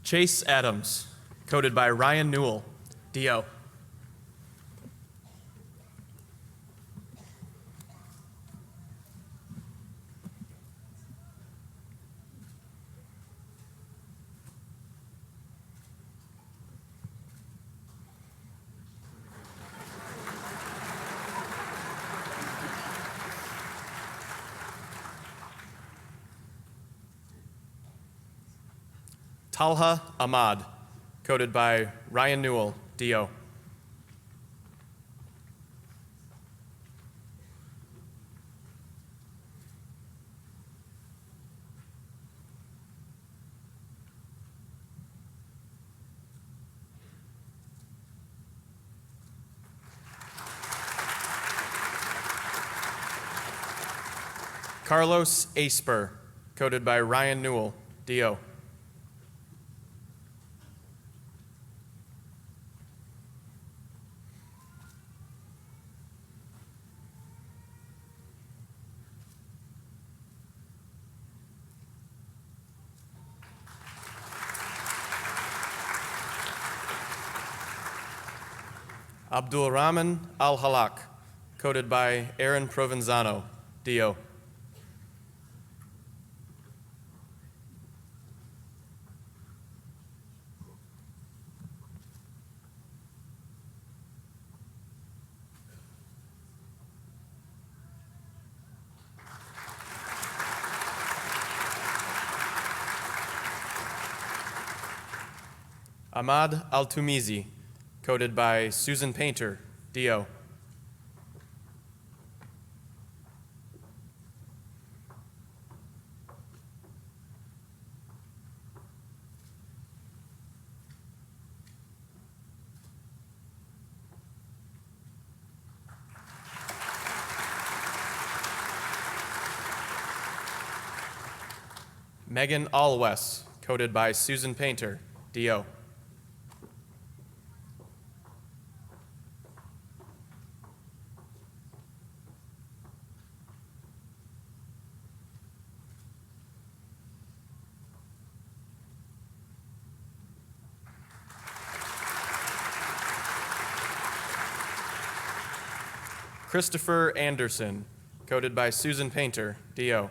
Chase Adams, coded by Ryan Newell, DO. Talha Ahmad, coded by Ryan Newell, DO. Carlos Asper, coded by Ryan Newell, DO. Abdul Rahman Al-Halak, coded by Aaron Provenzano, DO. Ahmad Al-Tumizi, coded by Susan Painter, DO. Megan Alwes, coded by Susan Painter, DO. Christopher Anderson, coded by Susan Painter, DO.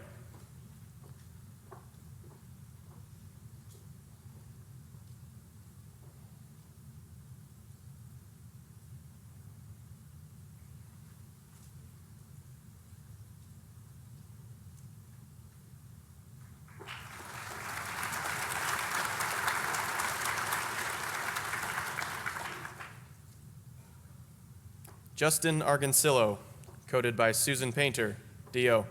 Justin Argancillo, coded by Susan Painter, DO.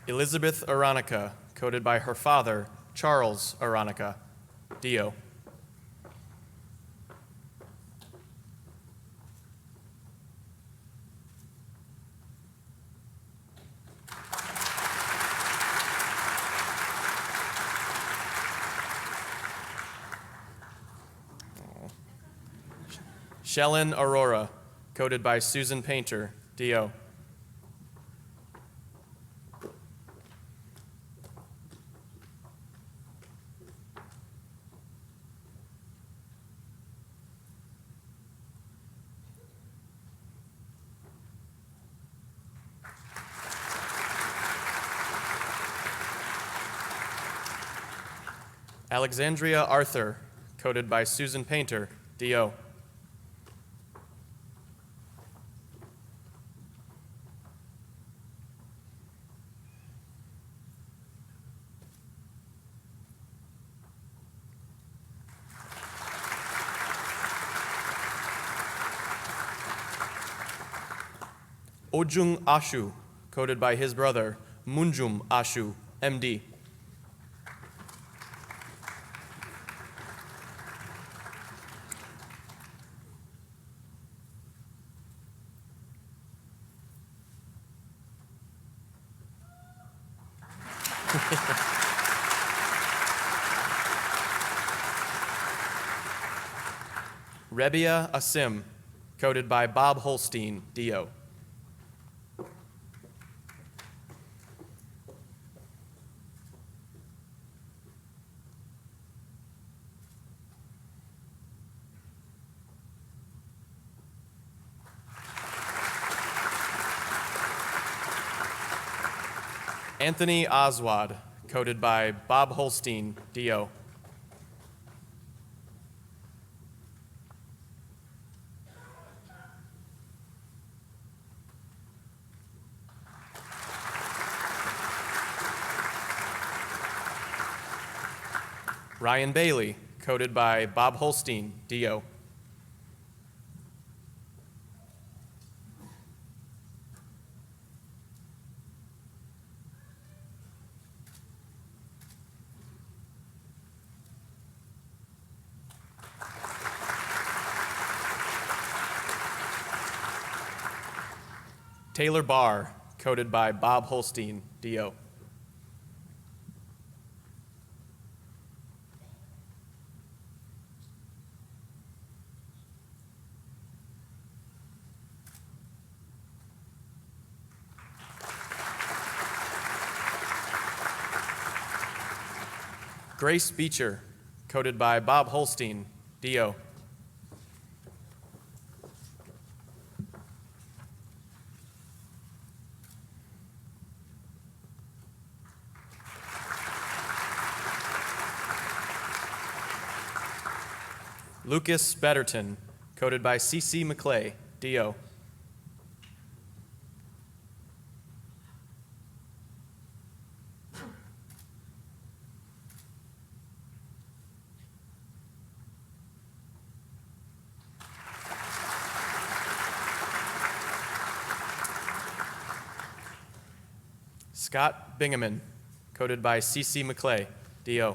Elizabeth Aronica, coded by her father, Charles Aronica, DO. Shellen Aurora, coded by Susan Painter, DO. Alexandria Arthur, coded by Susan Painter, DO. Ojung Ashu, coded by his brother, Munjum Ashu, MD. Rebia Asim, coded by Bob Holstein, DO. Anthony Oswald, coded by Bob Holstein, DO. Ryan Bailey, coded by Bob Holstein, DO. Taylor Barr, coded by Bob Holstein, DO. Grace Beecher, coded by Bob Holstein, DO. Lucas Betterton, coded by C.C. McClay, DO. Scott Bingaman, coded by C.C. McClay, DO.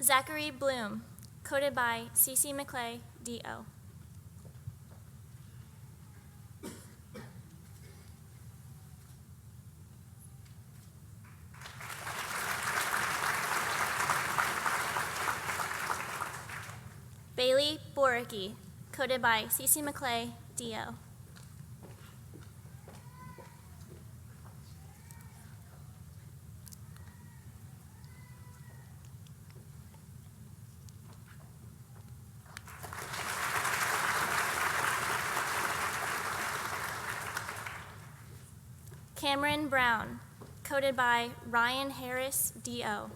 Zachary Bloom, coded by C.C. McClay, D.O. Bailey Boricki, coded by C.C. McClay, D.O. Cameron Brown, coded by Ryan Harris, D.O.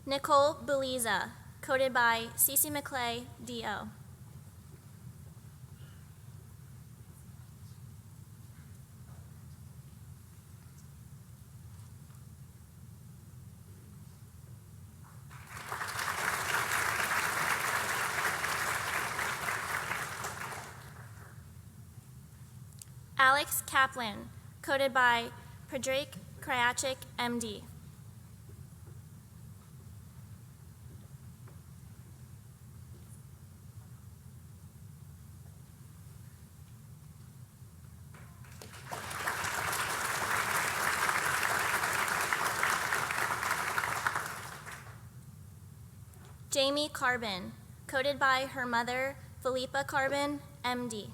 Nicole Beliza, coded by C.C. McClay, D.O. Alex Kaplan, coded by Predrake Kryachik, MD. Jamie Carbon, coded by her mother, Philippa Carbon, MD.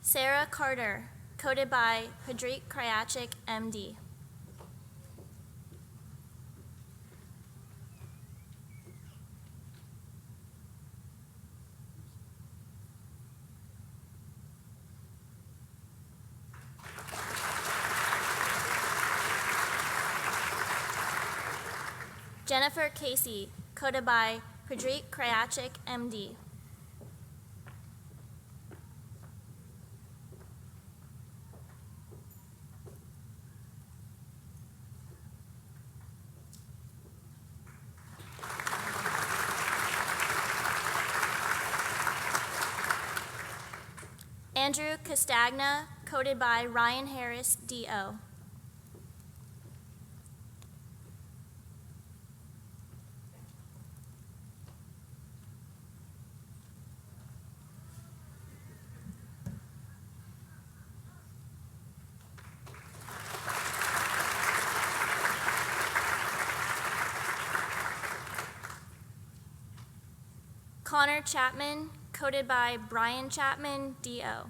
Sarah Carter, coded by Predrake Kryachik, MD. Jennifer Casey, coded by Predrake Kryachik, MD. Andrew Castagna, coded by Ryan Harris, D.O. Connor Chapman, coded by Brian Chapman, D.O.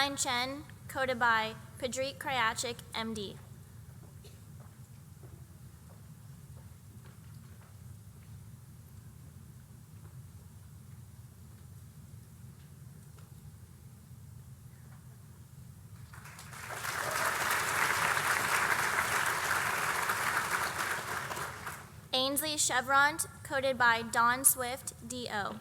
Caroline Chen, coded by Padrik Krajacik, MD. Ainsley Chevront, coded by Dawn Swift, DO.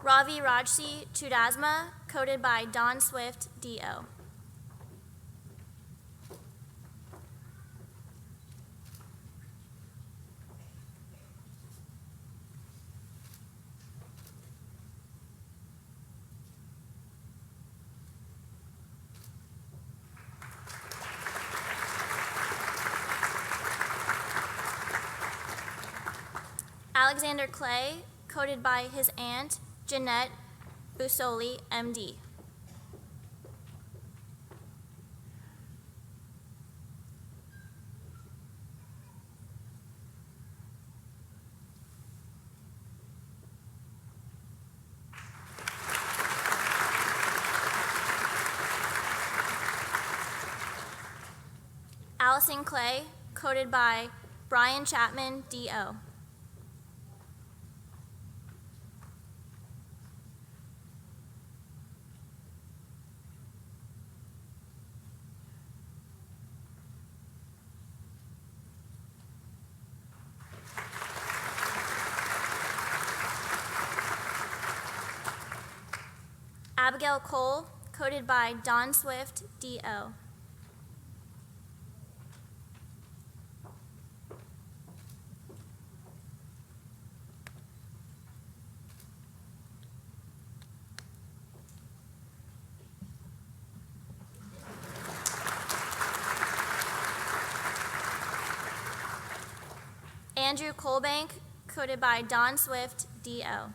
Ravi Rajsi Chudasma, coded by Dawn Swift, DO. Alexander Clay, coded by his aunt, Jeanette Busoli, MD. Allison Clay, coded by Brian Chapman, DO. Abigail Cole, coded by Dawn Swift, DO. Andrew Colbank, coded by Dawn Swift, DO.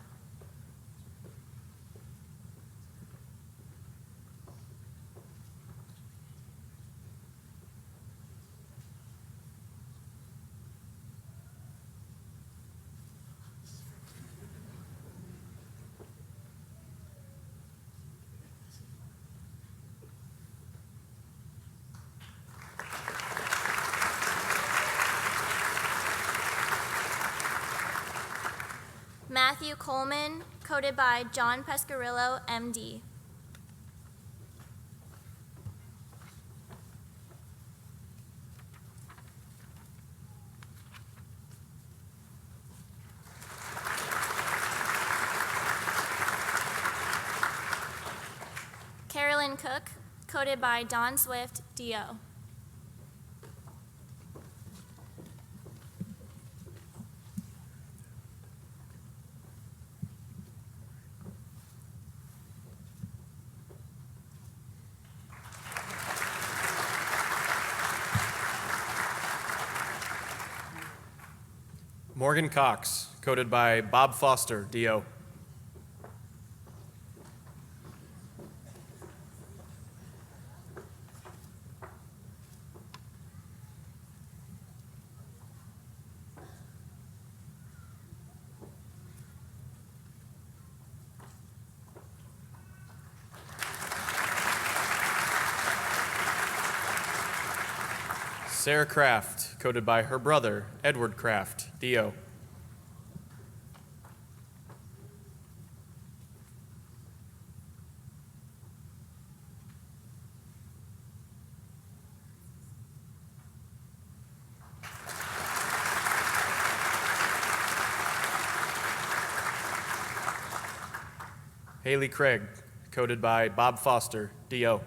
Matthew Coleman, coded by John Pescarillo, MD. Carolyn Cook, coded by Dawn Swift, DO. Morgan Cox, coded by Bob Foster, DO. Sarah Kraft, coded by her brother, Edward Kraft, DO. Haley Craig, coded by Bob Foster, DO.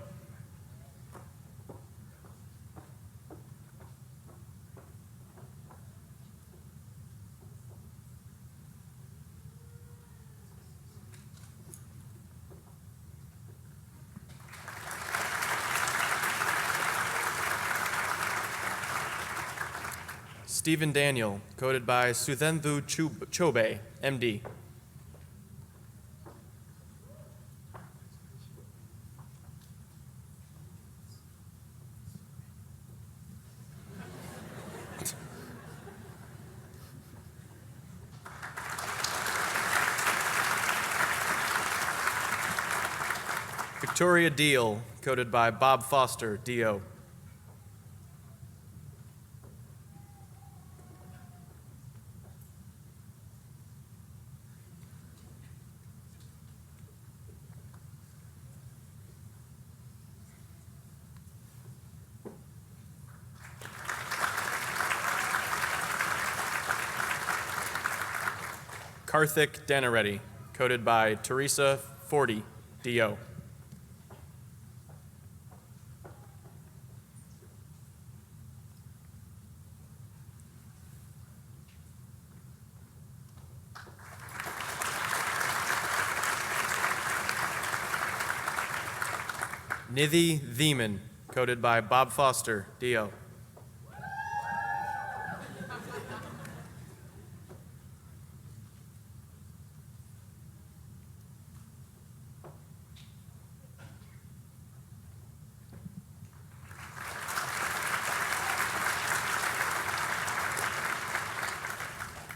Stephen Daniel, coded by Suthendhu Chobe, MD. Victoria Deal, coded by Bob Foster, DO. Karthik Danareddy, coded by Teresa Forty, DO. Nidhi Theman, coded by Bob Foster, DO.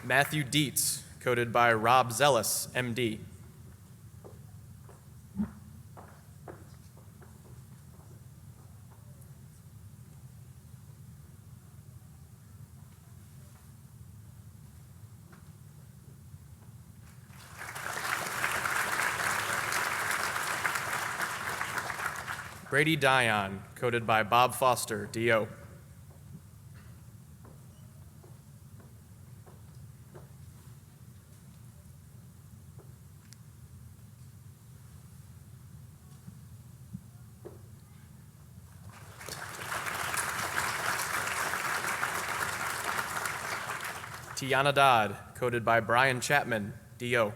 Matthew Dietz, coded by Rob Zealous, MD. Brady Dion, coded by Bob Foster, DO. Tiana Dodd, coded by Brian Chapman, DO.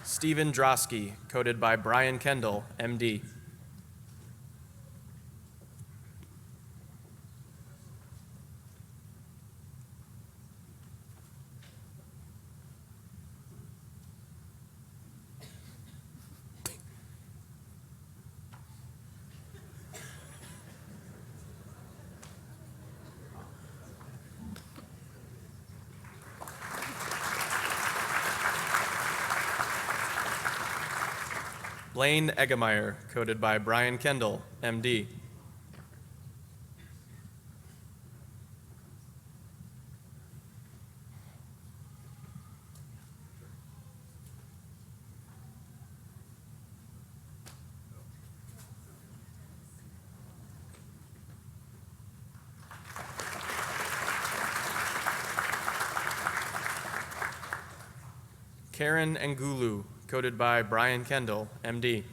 Stephen Drosky, coded by Brian Kendall, MD. Blaine Eggemeyer, coded by Brian Kendall, MD. Karen Angulu, coded by Brian Kendall, MD.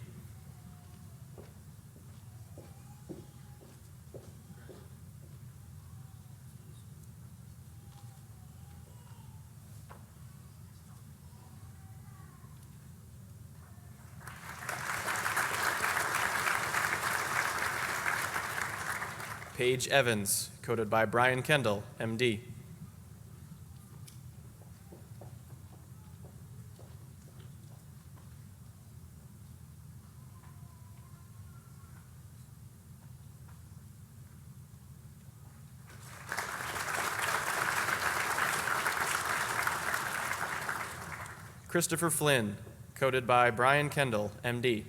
Paige Evans, coded by Brian Kendall, MD. Christopher Flynn, coded by Brian Kendall, MD.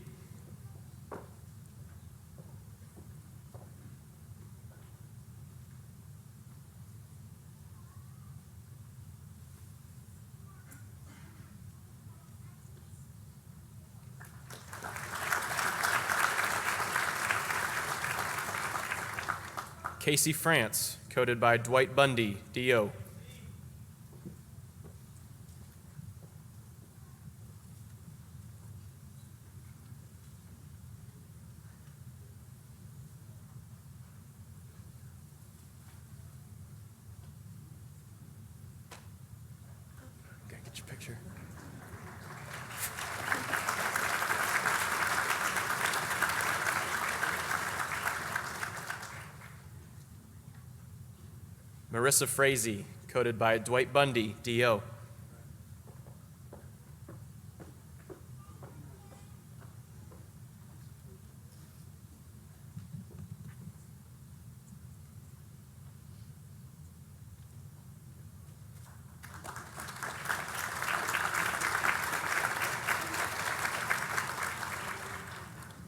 Casey France, coded by Dwight Bundy, DO. your picture. Marissa Frazee, coded by Dwight Bundy, DO.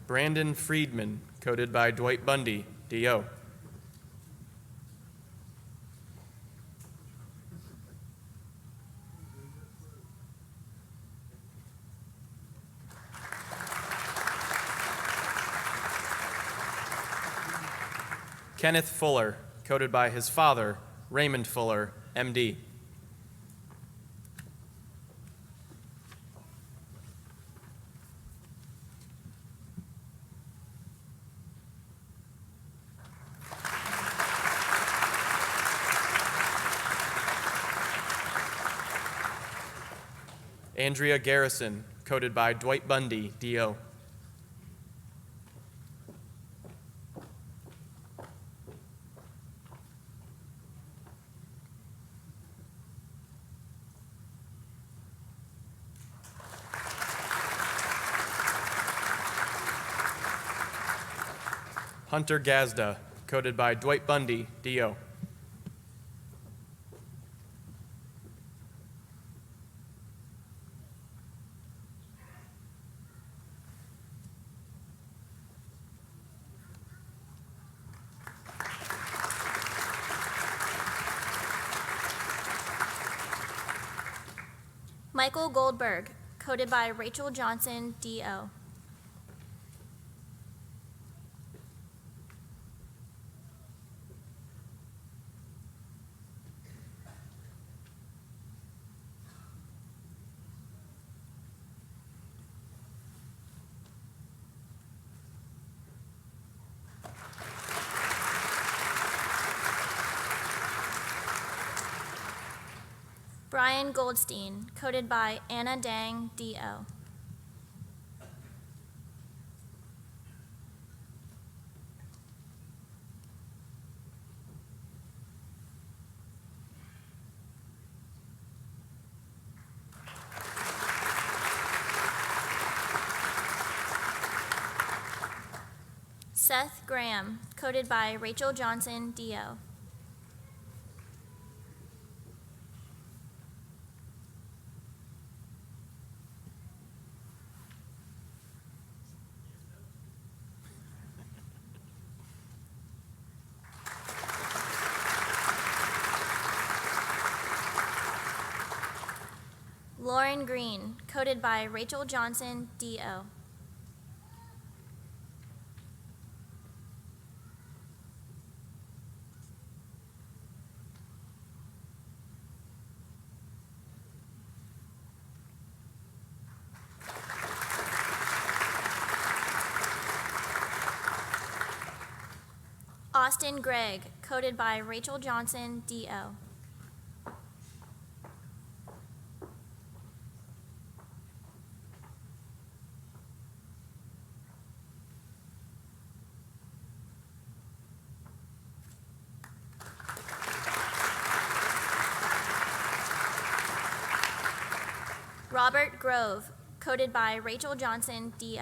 Brandon Friedman, coded by Dwight Bundy, DO. Kenneth Fuller, coded by his father, Raymond Fuller, MD. Andrea Garrison, coded by Dwight Bundy, DO. Hunter Gazda, coded by Dwight Bundy, DO. Michael Goldberg, coded by Rachel Johnson, DO. Brian Goldstein, coded by Anna Dang, DO. Seth Graham, coded by Rachel Johnson, DO. Lauren Green, coded by Rachel Johnson, DO. Austin Gregg, coded by Rachel Johnson, DO. Robert Grove, coded by Rachel Johnson, DO.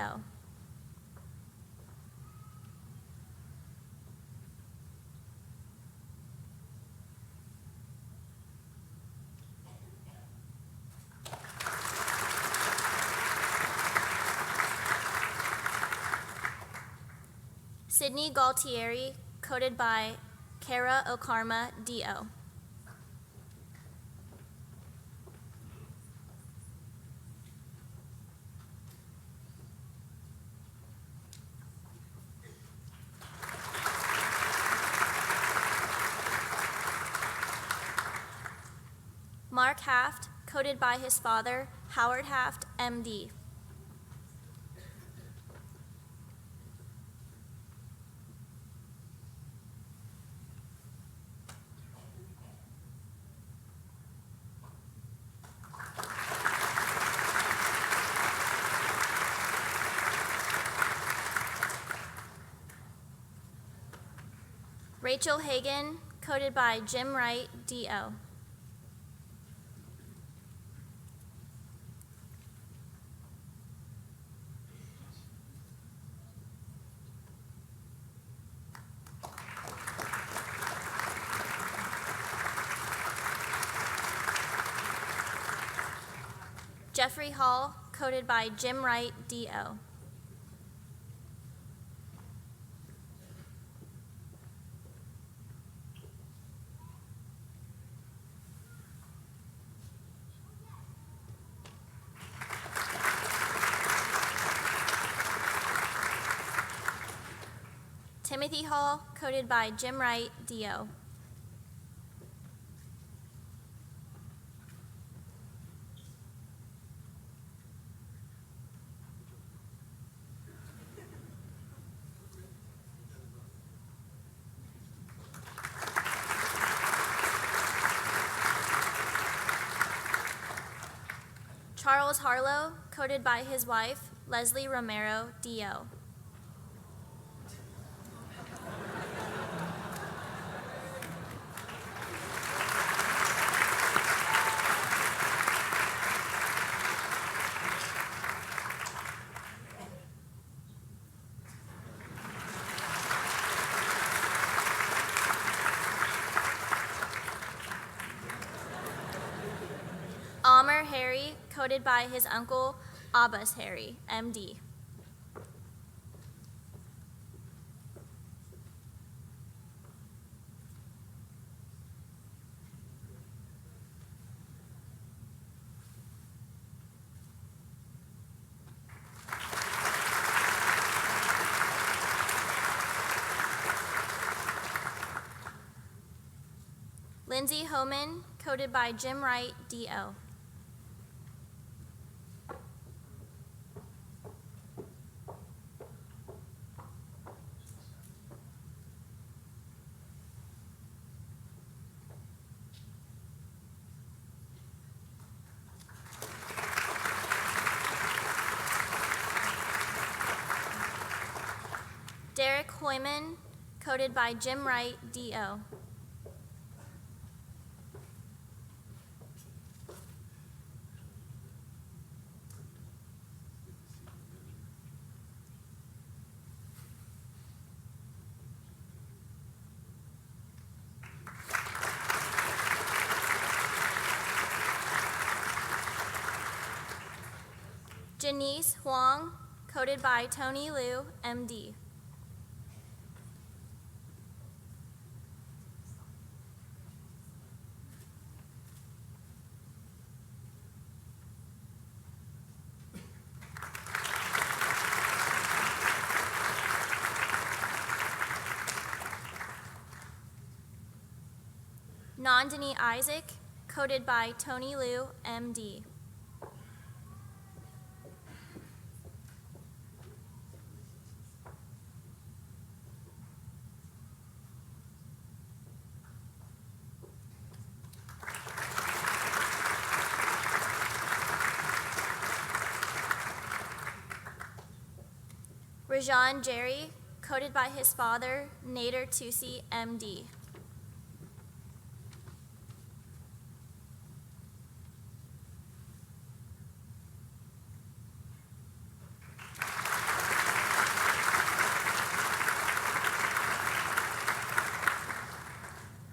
Sydney Galtieri, coded by Kara Okarma, DO. Mark Haft, coded by his father, Howard Haft, MD. Rachel Hagan, coded by Jim Wright, DO. Jeffrey Hall, coded by Jim Wright, DO. Timothy Hall, coded by Jim Wright, DO. Charles Harlow, coded by his wife, Leslie Romero, DO. Amr Harry, coded by his uncle, Abbas Harry, MD. Lindsay Homan, coded by Jim Wright, DO. Derek Hoyman, coded by Jim Wright, DO. Janice Huang, coded by Tony Liu, MD. Nandini Isaac, coded by Tony Liu, MD. Rajan Jerry, coded by his father, Nader Tusi, MD.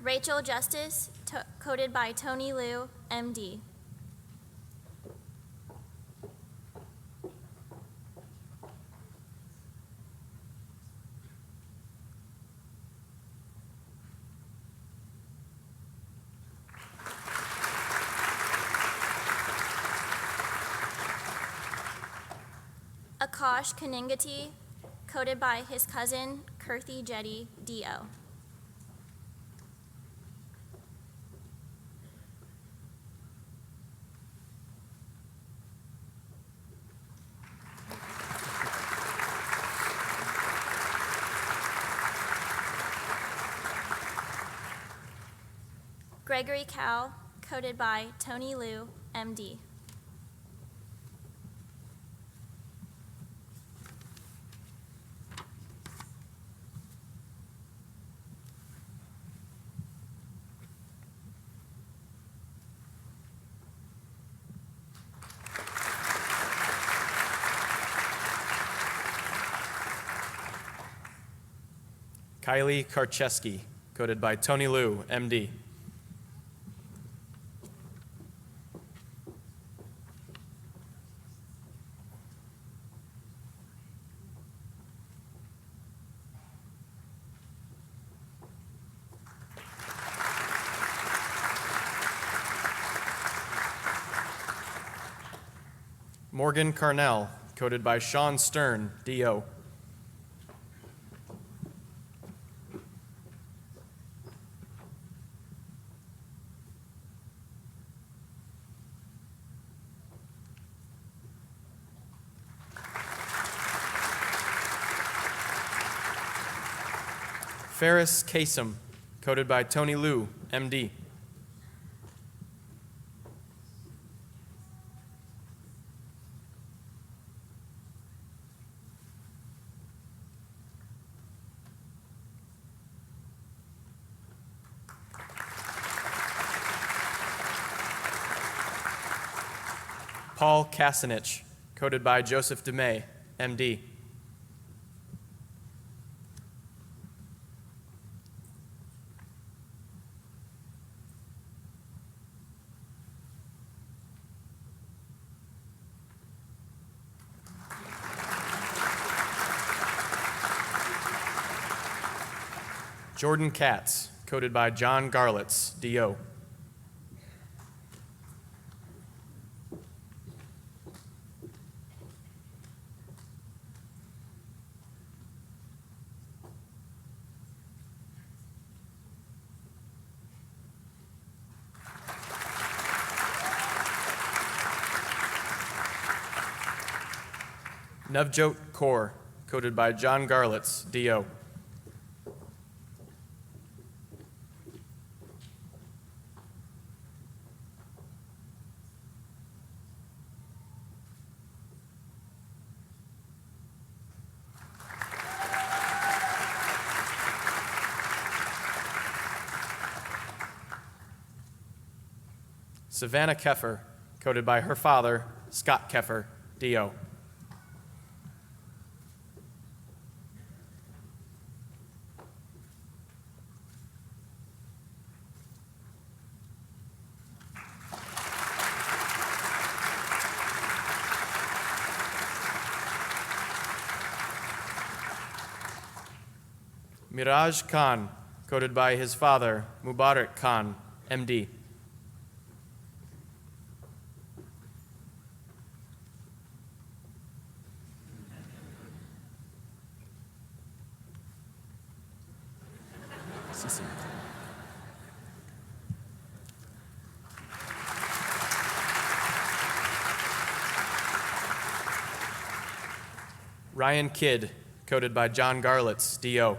Rachel Justice, coded by Tony Liu, MD. Akash Kaningati, coded by his cousin, Kirthi Jetty, DO. Gregory Cow, coded by Tony Liu, MD. Kylie Karcheski, coded by Tony Liu, MD. Morgan Carnell, coded by Sean Stern, DO. Ferris Kasem, coded by Tony Liu, MD. Paul Kasanich, coded by Joseph DeMay, MD. Jordan Katz, coded by John Garlitz, DO. Navjot Kaur, coded by John Garlitz, DO. Savannah Keffer, coded by her father, Scott Keffer, DO. Miraj Khan, coded by his father, Mubarak Khan, MD. Ryan Kidd, coded by John Garlitz, DO.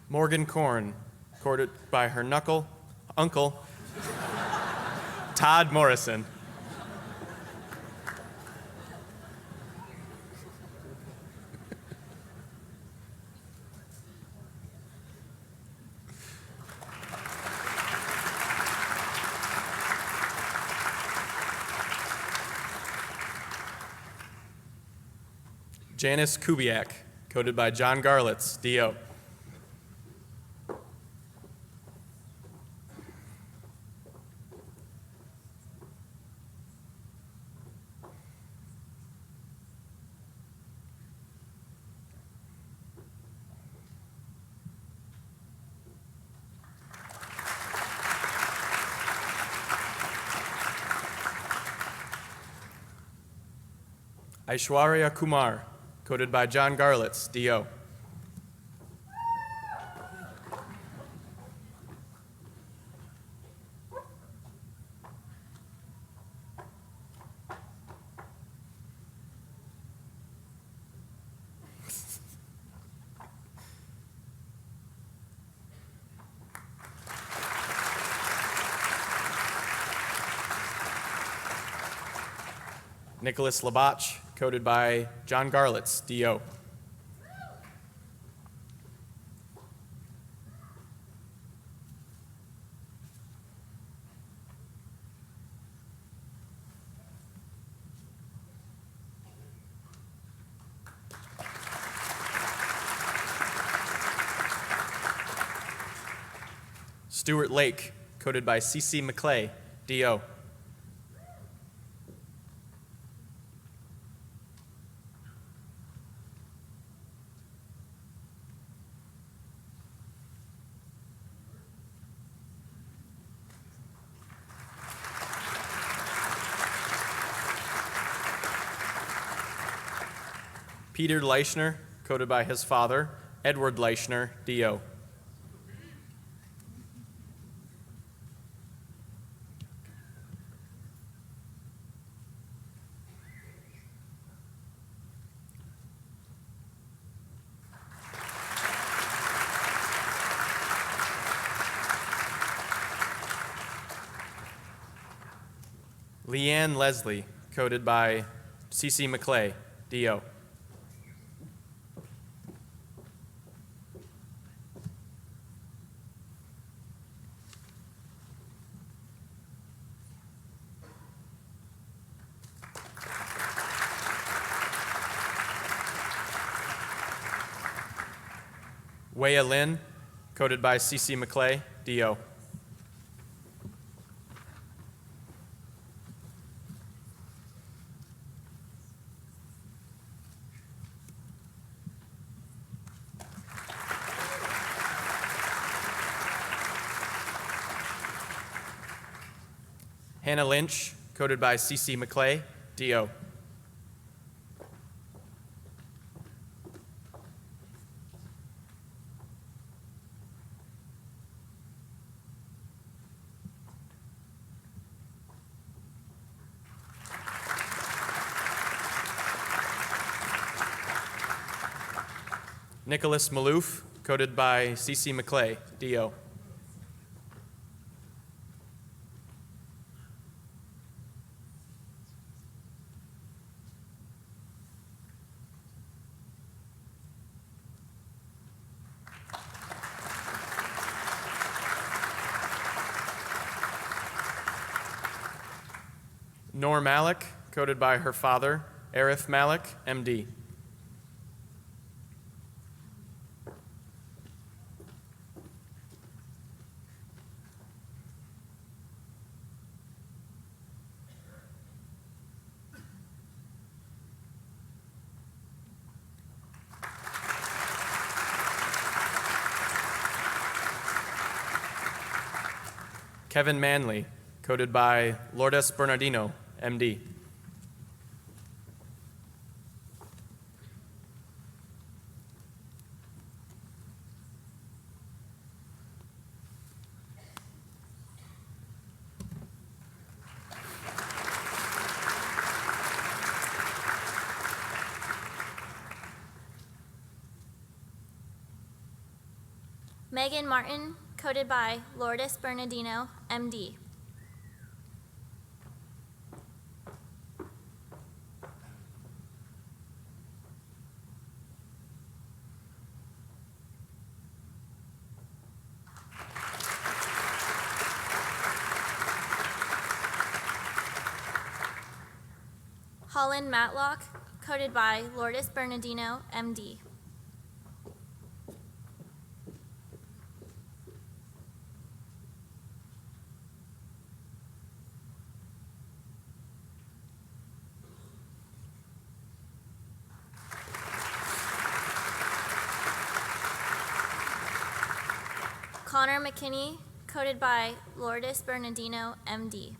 Morgan Korn, coded by her uncle, Todd Morrison. Janice Kubiak, coded by John Garlitz, DO. Aishwarya Kumar, coded by John Garlitz, DO. Nicholas Labach, coded by John Garlitz, DO. Stuart Lake, coded by CC McClay, DO. Peter Leichner, coded by his father, Edward Leichner, DO. Leanne Leslie, coded by CC McClay, DO. Wea Lynn, coded by CC McClay, DO. Hannah Lynch, coded by CC McClay, DO. Nicholas Maloof, coded by CC McClay, DO. Nor Malik, coded by her father, Arif Malik, MD. Kevin Manley, coded by Lourdes Bernardino, MD. Megan Martin, coded by Lourdes Bernardino, MD. Holland Matlock, coded by Lourdes Bernardino, MD. Connor McKinney, coded by Lourdes Bernardino, MD.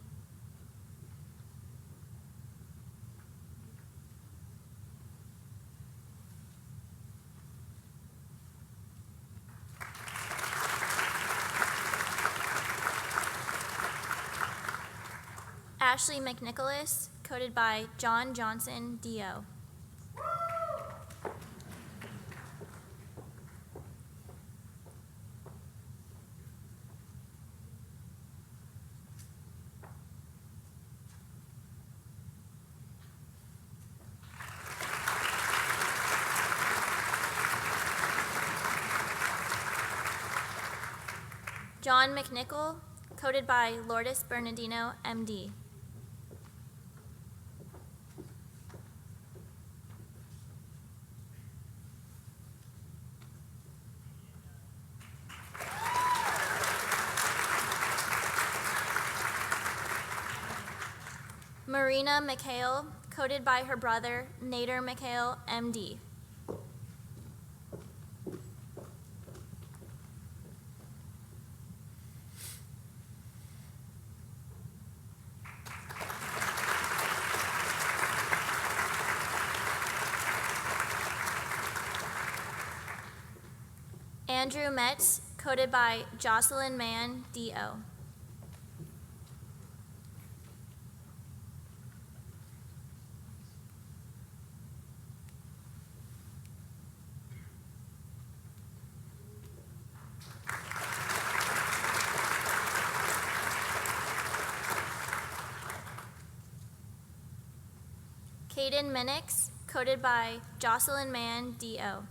Ashley McNicholas, coded by John Johnson, DO. John McNichol, coded by Lourdes Bernardino, MD. Marina McHale, coded by her brother, Nader McHale, MD. Andrew Metz, coded by Jocelyn Mann, DO. Caden Minix, coded by Jocelyn Mann, DO.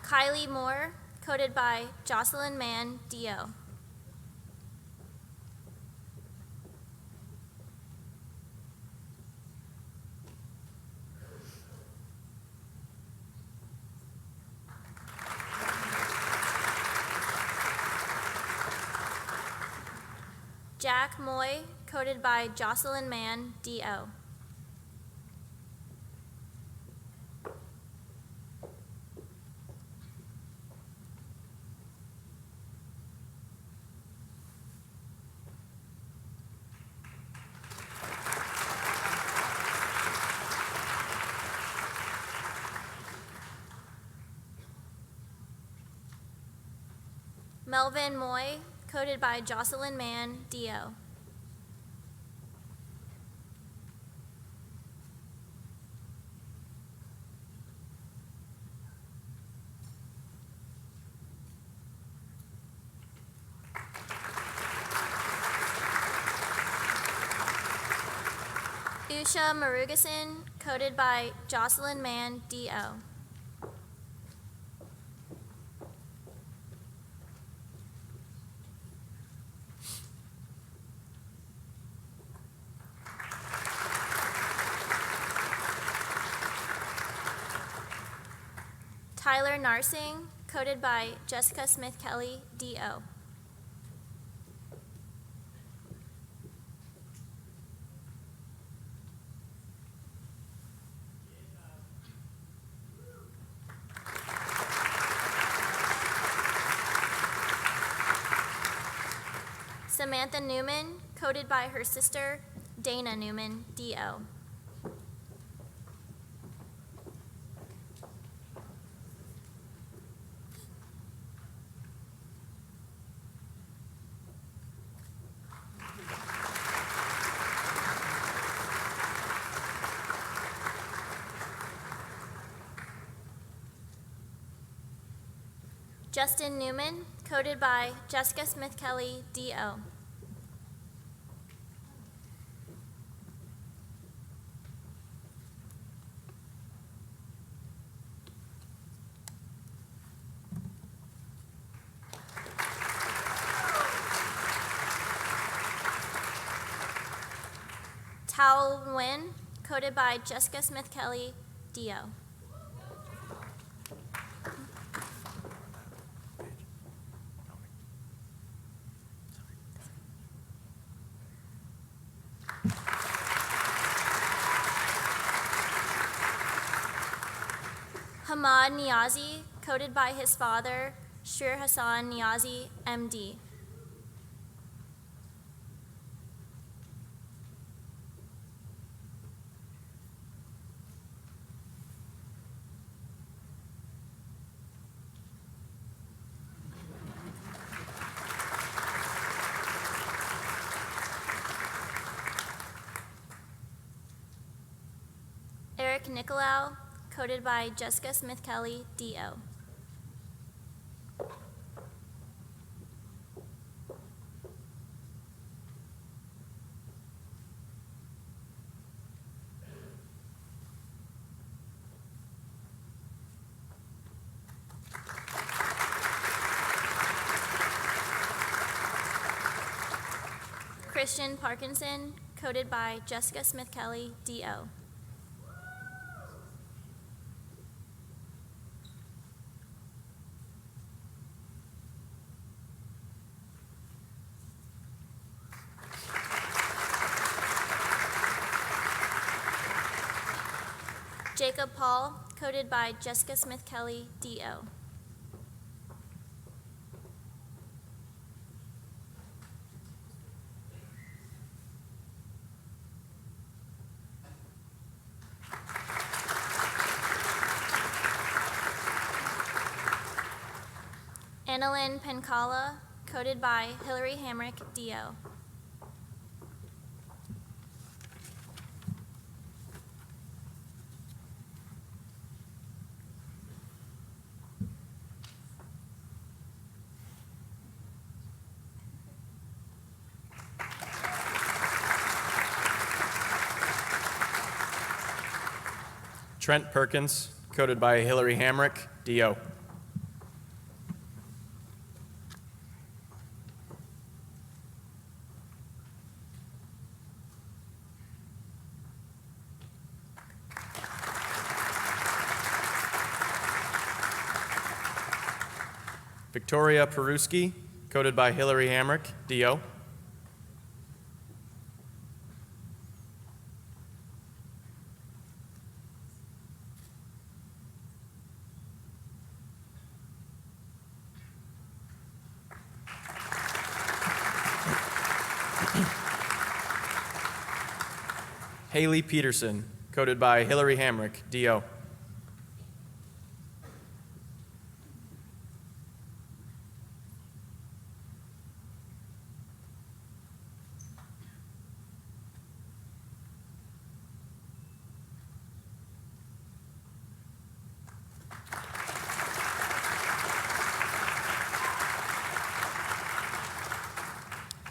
Kylie Moore, coded by Jocelyn Mann, DO. Jack Moy, coded by Jocelyn Mann, DO. Melvin Moy, coded by Jocelyn Mann, DO. Usha Marugason, coded by Jocelyn Mann, DO. Tyler Narsing, coded by Jessica Smith-Kelly, DO. Samantha Newman, coded by her sister, Dana Newman, DO. Justin Newman, coded by Jessica Smith-Kelly, DO. Tao Nguyen, coded by Jessica Smith-Kelly, DO. Hamad Niazi, coded by his father, Shir Hassan Niazi, MD. Eric Nicolau, coded by Jessica Smith-Kelly, DO. Christian Parkinson, coded by Jessica Smith-Kelly, DO. Jacob Paul, coded by Jessica Smith-Kelly, DO. Annalyn Pencala, coded by Hillary Hamrick, DO. Trent Perkins, coded by Hillary Hamrick, DO. Victoria Peruski, coded by Hillary Hamrick, DO. Haley Peterson, coded by Hillary Hamrick, DO.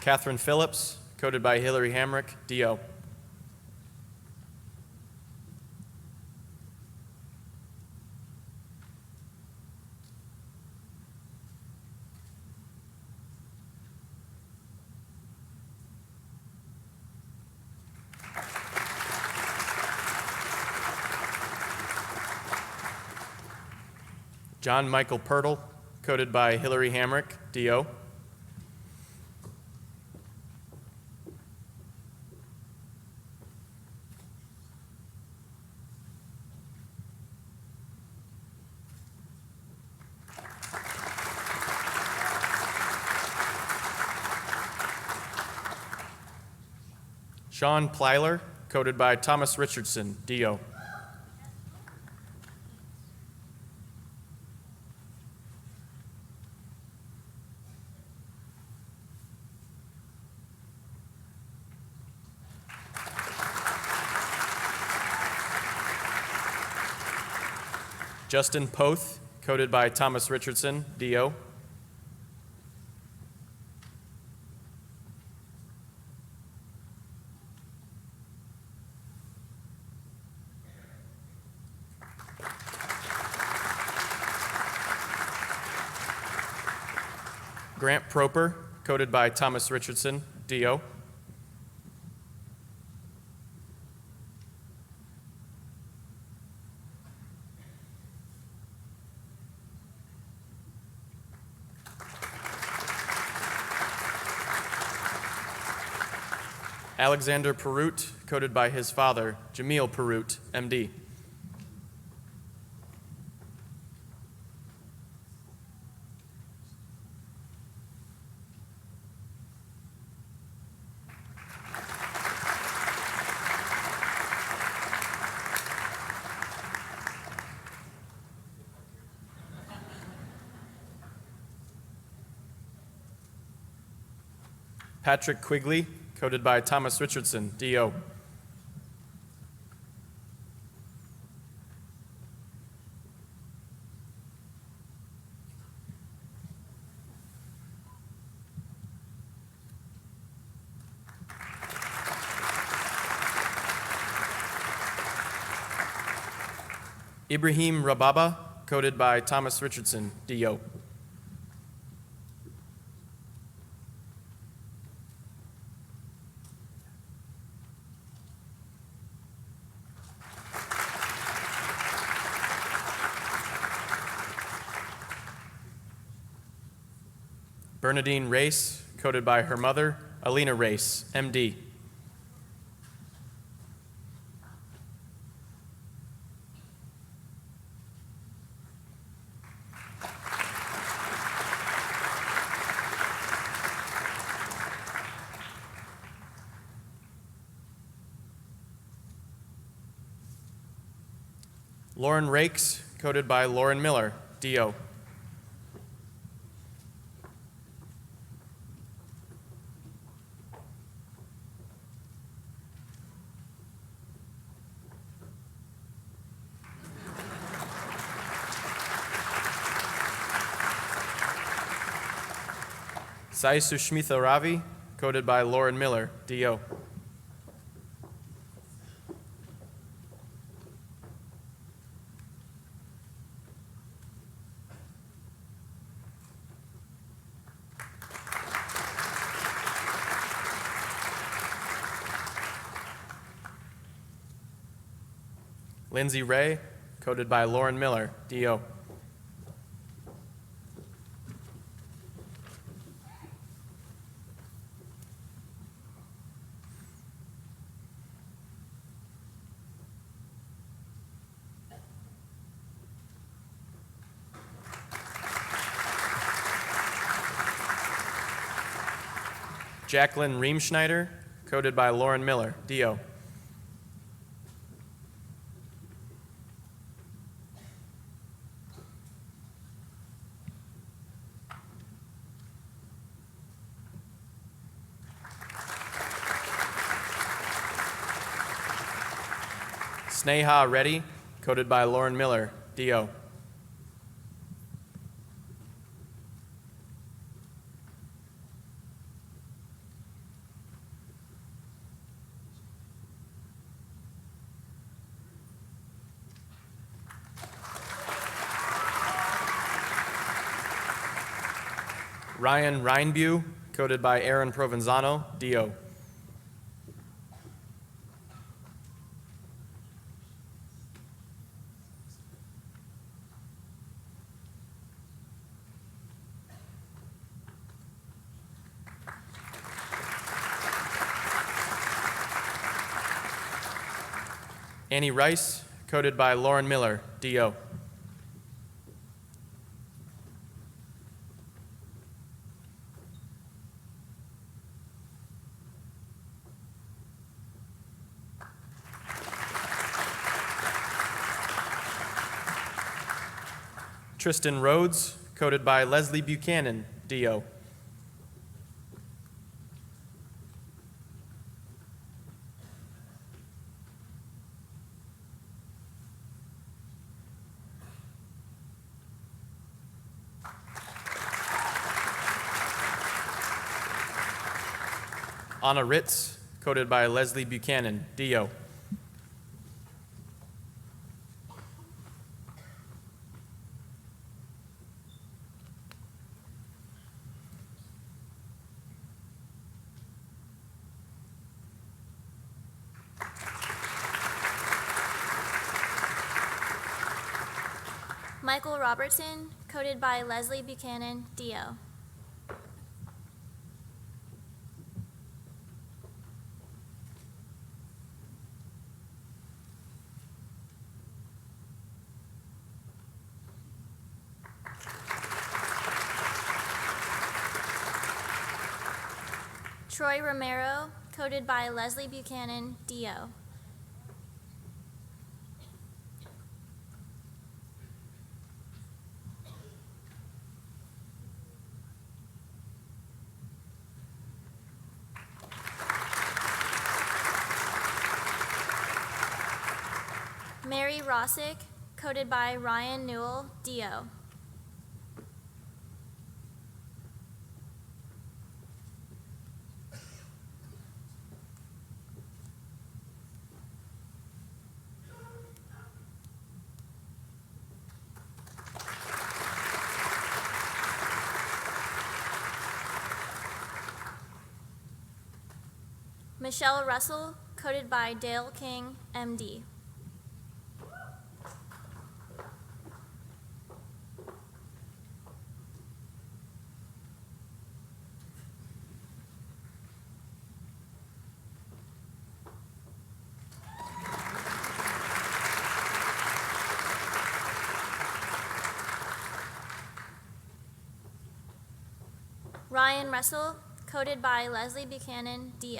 Catherine Phillips, coded by Hillary Hamrick, DO. John Michael Pirtle, coded by Hillary Hamrick, DO. Sean Plyler, coded by Thomas Richardson, DO. Justin Poth, coded by Thomas Richardson, DO. Grant Proper, coded by Thomas Richardson, DO. Alexander Perut, coded by his father, Jamil Perut, MD. Patrick Quigley, coded by Thomas Richardson, DO. Ibrahim Rababa, coded by Thomas Richardson, DO. Bernadine Race, coded by her mother, Alina Race, MD. Lauren Rakes, coded by Lauren Miller, DO. Sai Sushmitha Ravi, coded by Lauren Miller, DO. Lindsay Ray, coded by Lauren Miller, DO. Jacqueline Reemschneider, coded by Lauren Miller, DO. Sneha Reddy, coded by Lauren Miller, DO. Ryan Reinbew, coded by Aaron Provenzano, DO. Annie Rice, coded by Lauren Miller, DO. Tristan Rhodes, coded by Leslie Buchanan, DO. Anna Ritz, coded by Leslie Buchanan, DO. Michael Robertson, coded by Leslie Buchanan, DO. Troy Romero, coded by Leslie Buchanan, DO. Mary Rossick, coded by Ryan Newell, DO. Michelle Russell, coded by Dale King, MD. Ryan Russell, coded by Leslie Buchanan, DO.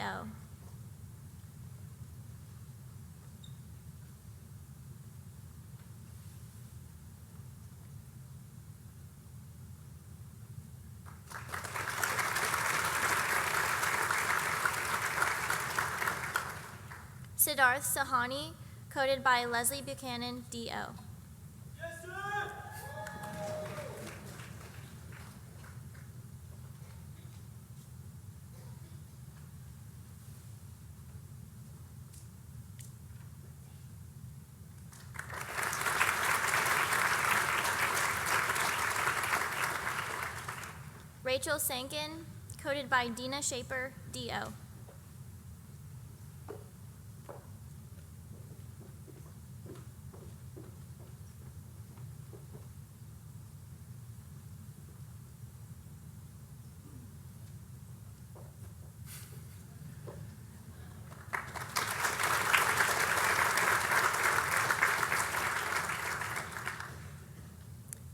Siddharth Sahani, coded by Leslie Buchanan, DO. Rachel Sankin, coded by Dina Shaper, DO.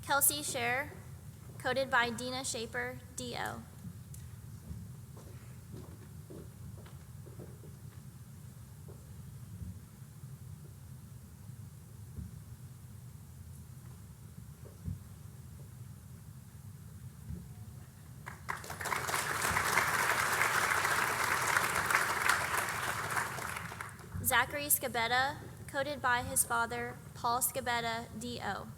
Kelsey Scher, coded by Dina Shaper, DO. Zachary Scabetta, coded by his father, Paul Scabetta, DO.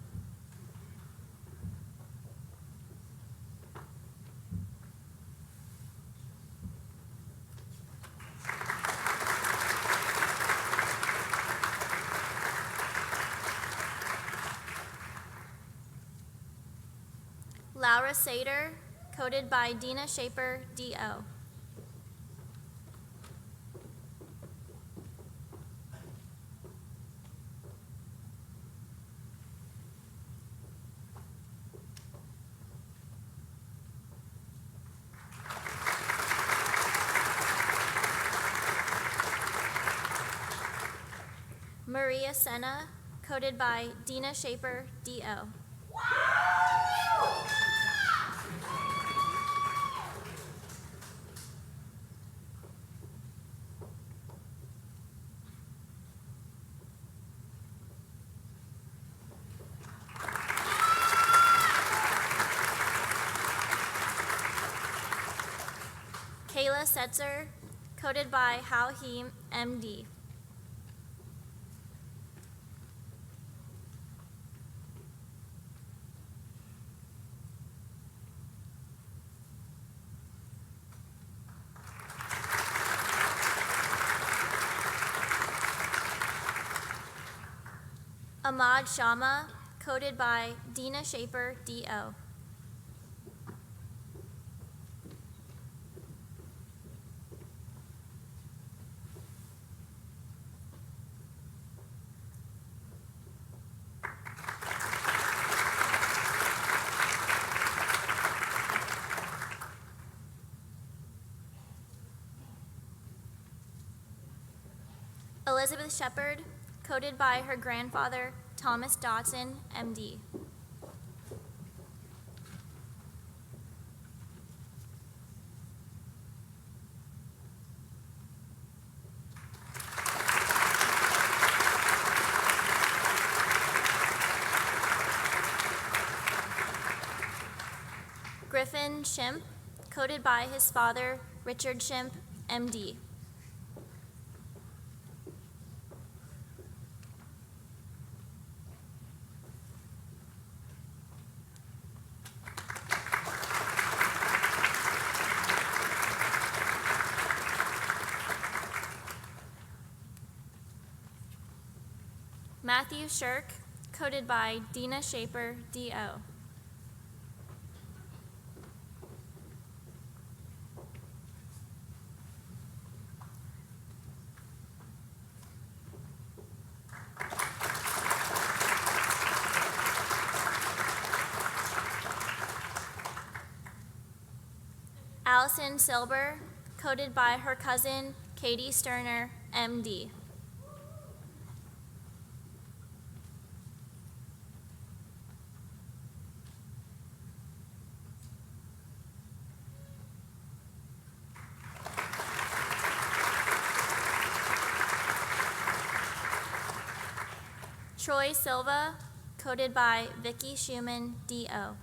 Laura Sater, coded by Dina Shaper, DO. Maria Senna, coded by Dina Shaper, DO. Kayla Setzer, coded by Hao Heem, MD. Ahmad Shama, coded by Dina Shaper, DO. Elizabeth Shepard, coded by her grandfather, Thomas Dotson, MD. Griffin Shimp, coded by his father, Richard Shimp, MD. Matthew Shirk, coded by Dina Shaper, DO. Allison Silber, coded by her cousin, Katie Sterner, MD. Troy Silva, coded by Vicky Schumann, D.O.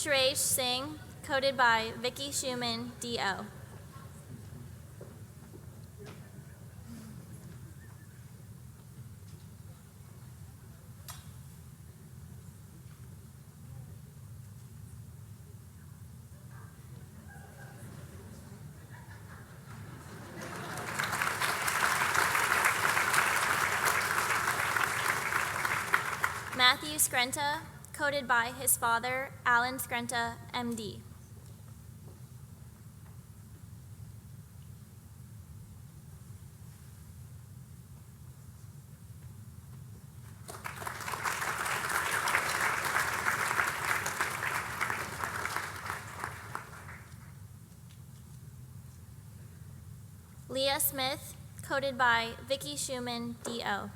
Shresh Singh, coded by Vicky Schumann, D.O. Matthew Skrenta, coded by his father, Alan Skrenta, M.D. Leah Smith, coded by Vicky Schumann, D.O.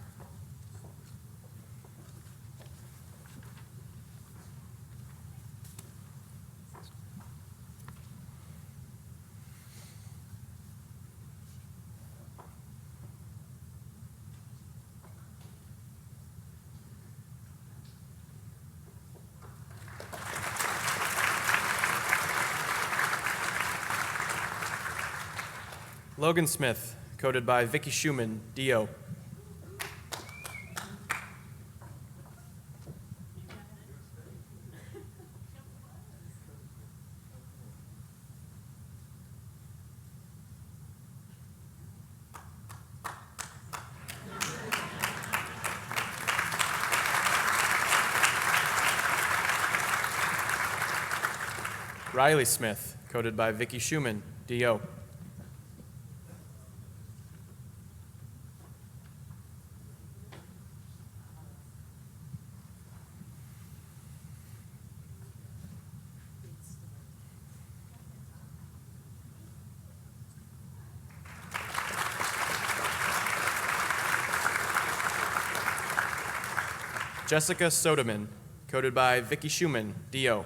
Logan Smith, coded by Vicky Schumann, D.O. Riley Smith, coded by Vicky Schumann, D.O. Jessica Sodeman, coded by Vicky Schumann, D.O.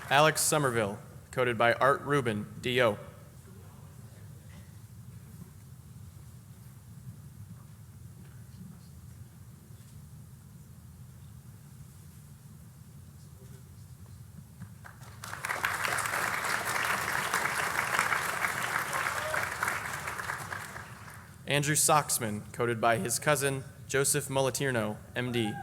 Alex Somerville, coded by Art Rubin, D.O. Andrew Soxman, coded by his cousin, Joseph Molitirno, M.D.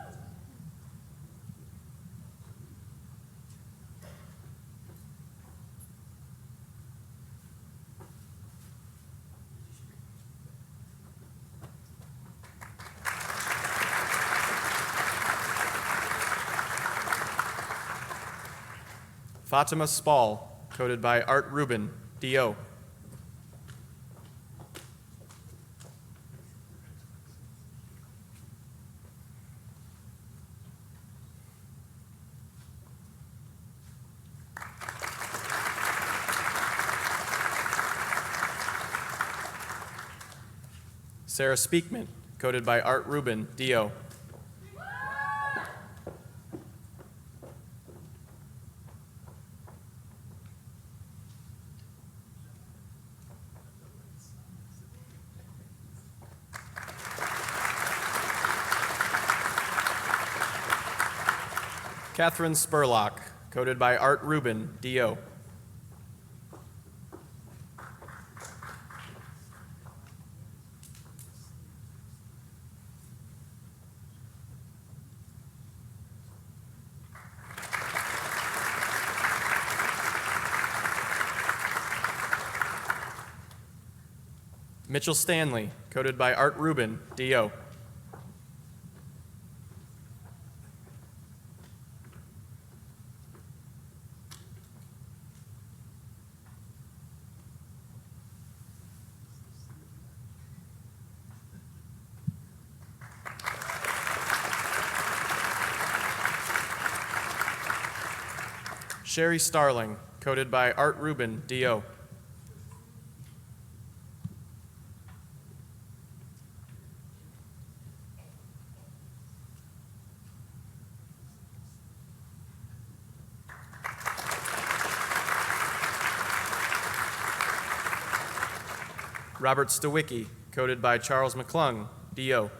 Fatima Spall, coded by Art Rubin, D.O. Sarah Speakman, coded by Art Rubin, D.O. Catherine Spurlock, coded by Art Rubin, D.O. Mitchell Stanley, coded by Art Rubin, DO. Sherry Starling, coded by Art Rubin, DO. Robert Stawicki, coded by Charles McClung, DO.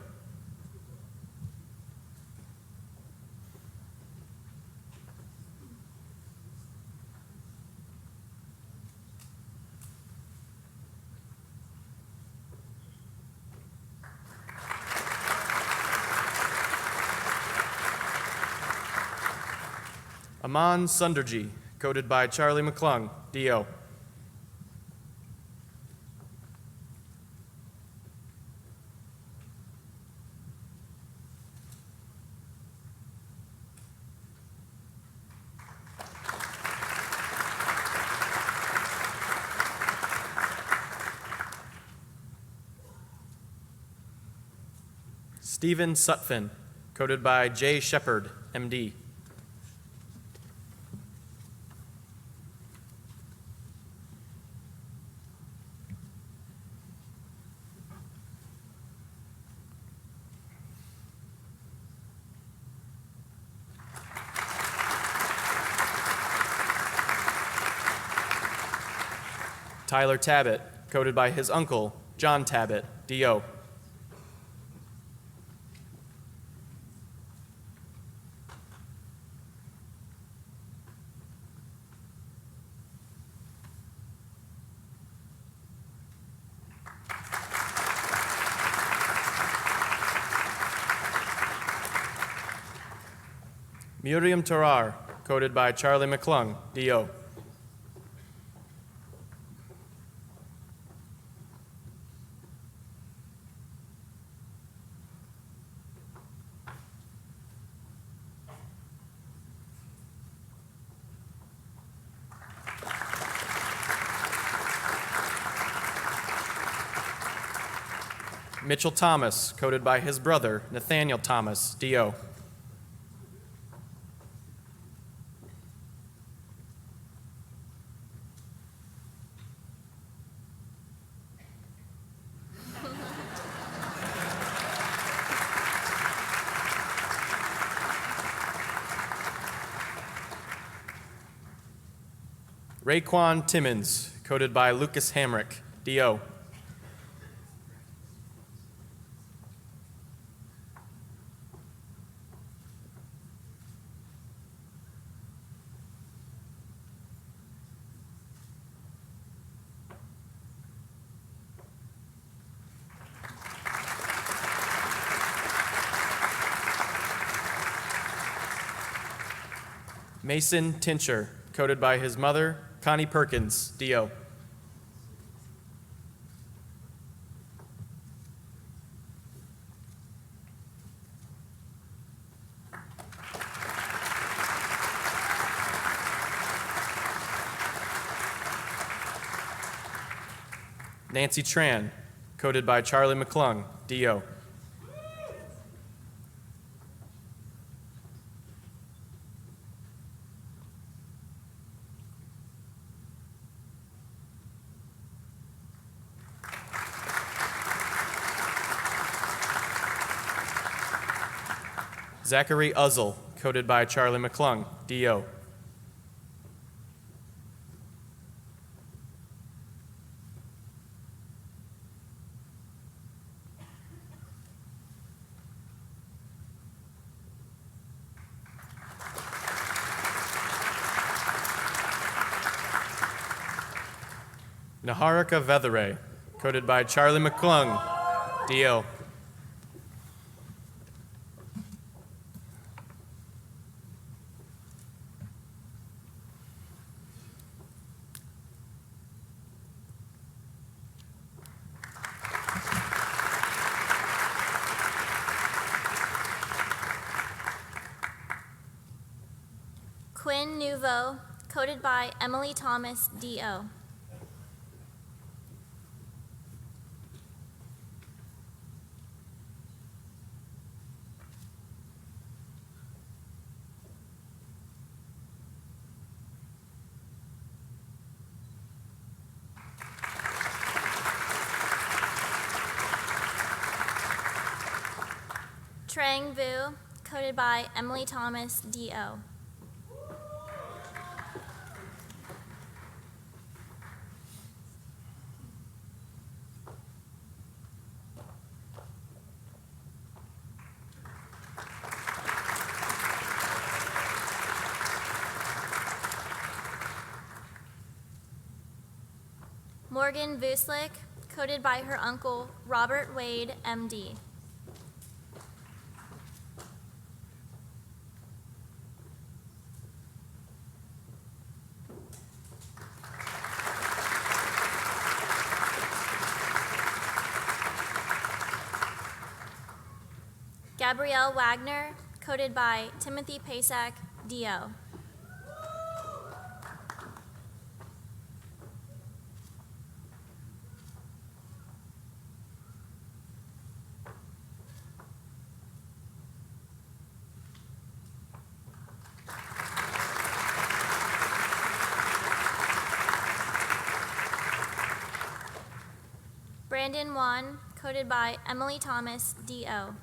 Aman Sunderji, coded by Charlie McClung, DO. Stephen Sutphin, coded by Jay Shepard, MD. Tyler Tabbitt, coded by his uncle, John Tabbitt, DO. Miriam Tarar, coded by Charlie McClung, DO. Mitchell Thomas, coded by his brother, Nathaniel Thomas, DO. Raekwon Timmons, coded by Lucas Hamrick, DO. Mason Tincher, coded by his mother, Connie Perkins, DO. Nancy Tran, coded by Charlie McClung, DO. Zachary Uzzle, coded by Charlie McClung, DO. Naharika Vetheray, coded by Charlie McClung, DO. Quinn Nouveau, coded by Emily Thomas, D.O. Trang Vu, coded by Emily Thomas, D.O. Morgan Vuslik, coded by her uncle, Robert Wade, M.D. Gabrielle Wagner, coded by Timothy Pasak, D.O. Brandon Wan, coded by Emily Thomas, D.O.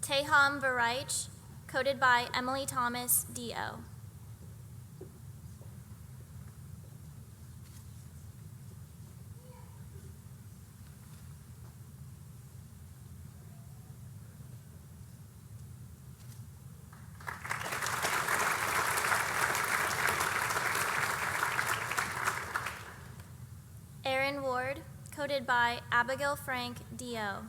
Teham Varaich, coded by Emily Thomas, D.O. Aaron Ward, coded by Abigail Frank, D.O.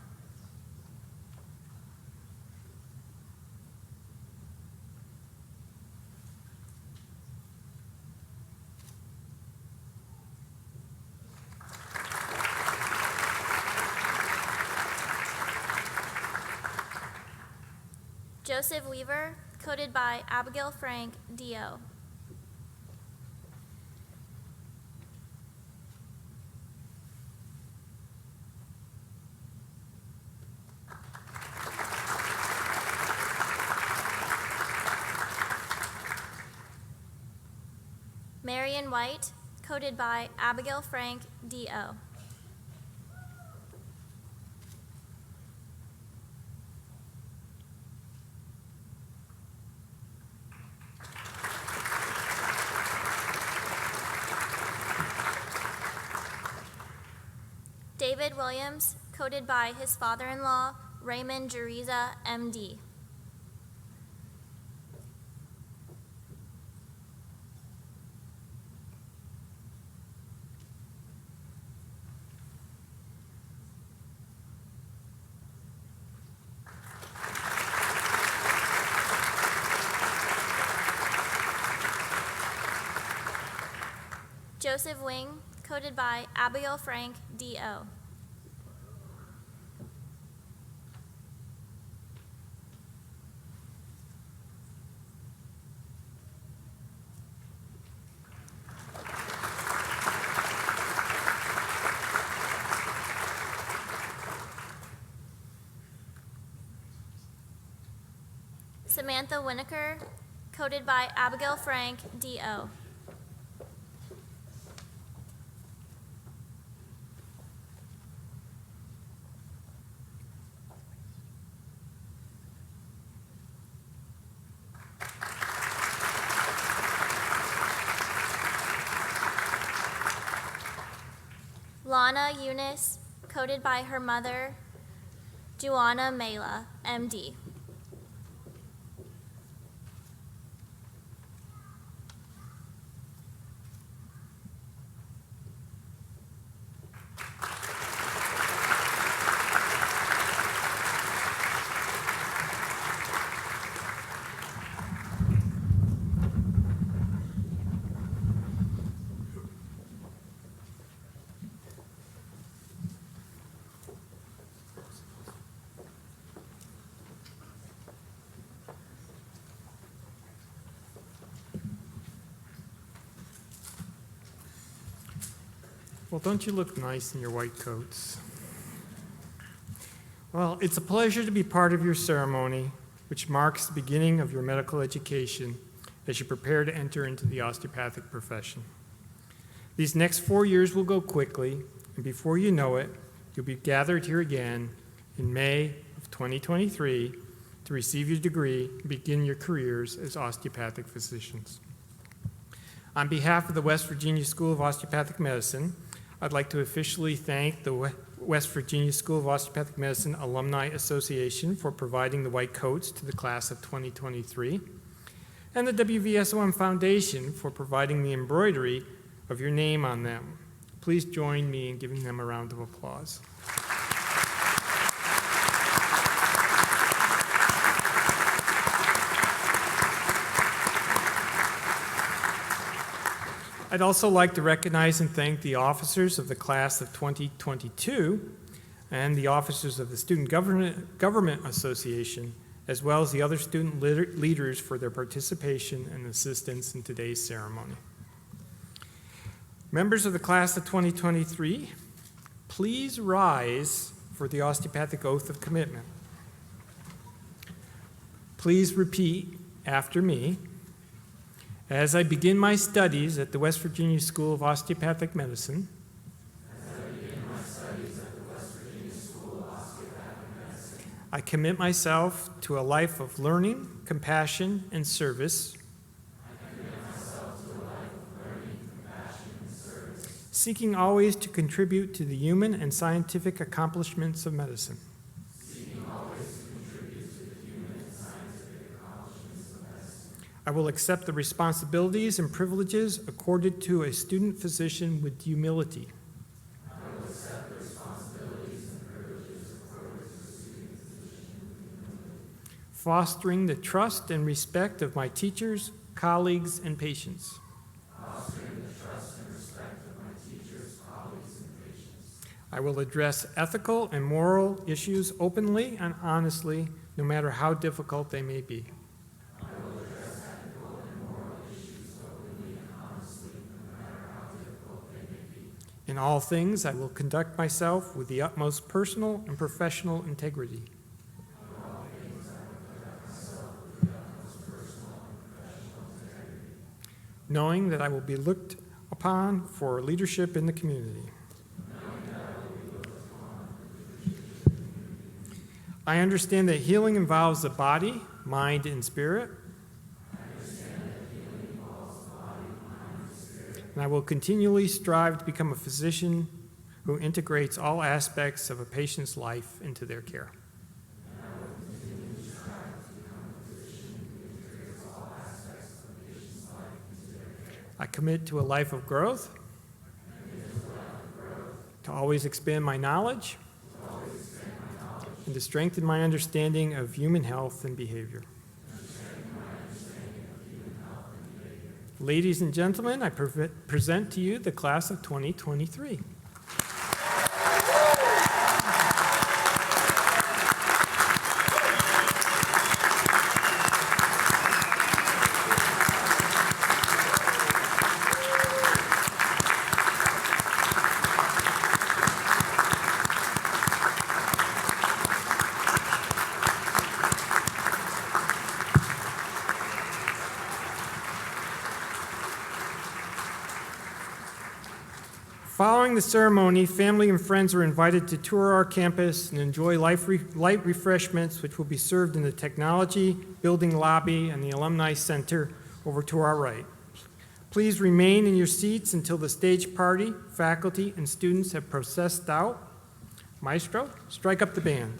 Joseph Weaver, coded by Abigail Frank, D.O. Marion White, coded by Abigail Frank, D.O. David Williams, coded by his father-in-law, Raymond Jeriza, M.D. Joseph Wing, coded by Abigail Frank, D.O. Samantha Winokur, coded by Abigail Frank, D.O. Lana Eunice, coded by her mother, Juana Mela, M.D. Well, don't you look nice in your white coats? Well, it's a pleasure to be part of your ceremony, which marks the beginning of your medical education as you prepare to enter into the osteopathic profession. These next 4 years will go quickly, and before you know it, you'll be gathered here again in May of 2023 to receive your degree and begin your careers as osteopathic physicians. On behalf of the West Virginia School of Osteopathic Medicine, I'd like to officially thank the West Virginia School of Osteopathic Medicine Alumni Association for providing the white coats to the class of 2023, and the WVSOM Foundation for providing the embroidery of your name on them. Please join me in giving them a round of applause. I'd also like to recognize and thank the officers of the class of 2022 and the officers of the Student Government Association, as well as the other student leaders for their participation and assistance in today's ceremony. Members of the class of 2023, please rise for the osteopathic oath of commitment. Please repeat after me. As I begin my studies at the West Virginia School of Osteopathic Medicine, I commit myself to a life of learning, compassion, and service, seeking always to contribute to the human and scientific accomplishments of medicine. I will accept the responsibilities and privileges accorded to a student physician with humility. Fostering the trust and respect of my teachers, colleagues, and patients. I will address ethical and moral issues openly and honestly, no matter how difficult they may be. In all things, I will conduct myself with the utmost personal and professional integrity. Knowing that I will be looked upon for leadership in the community. I understand that healing involves the body, mind, and spirit. And I will continually strive to become a physician who integrates all aspects of a patient's life into their care. I commit to a life of growth, to always expand my knowledge, and to strengthen my understanding of human health and behavior. Ladies and gentlemen, I present to you the class of 2023. Following the ceremony, family and friends are invited to tour our campus and enjoy light refreshments, which will be served in the technology building lobby and the Alumni Center over to our right. Please remain in your seats until the stage party, faculty, and students have processed out. Maestro, strike up the band.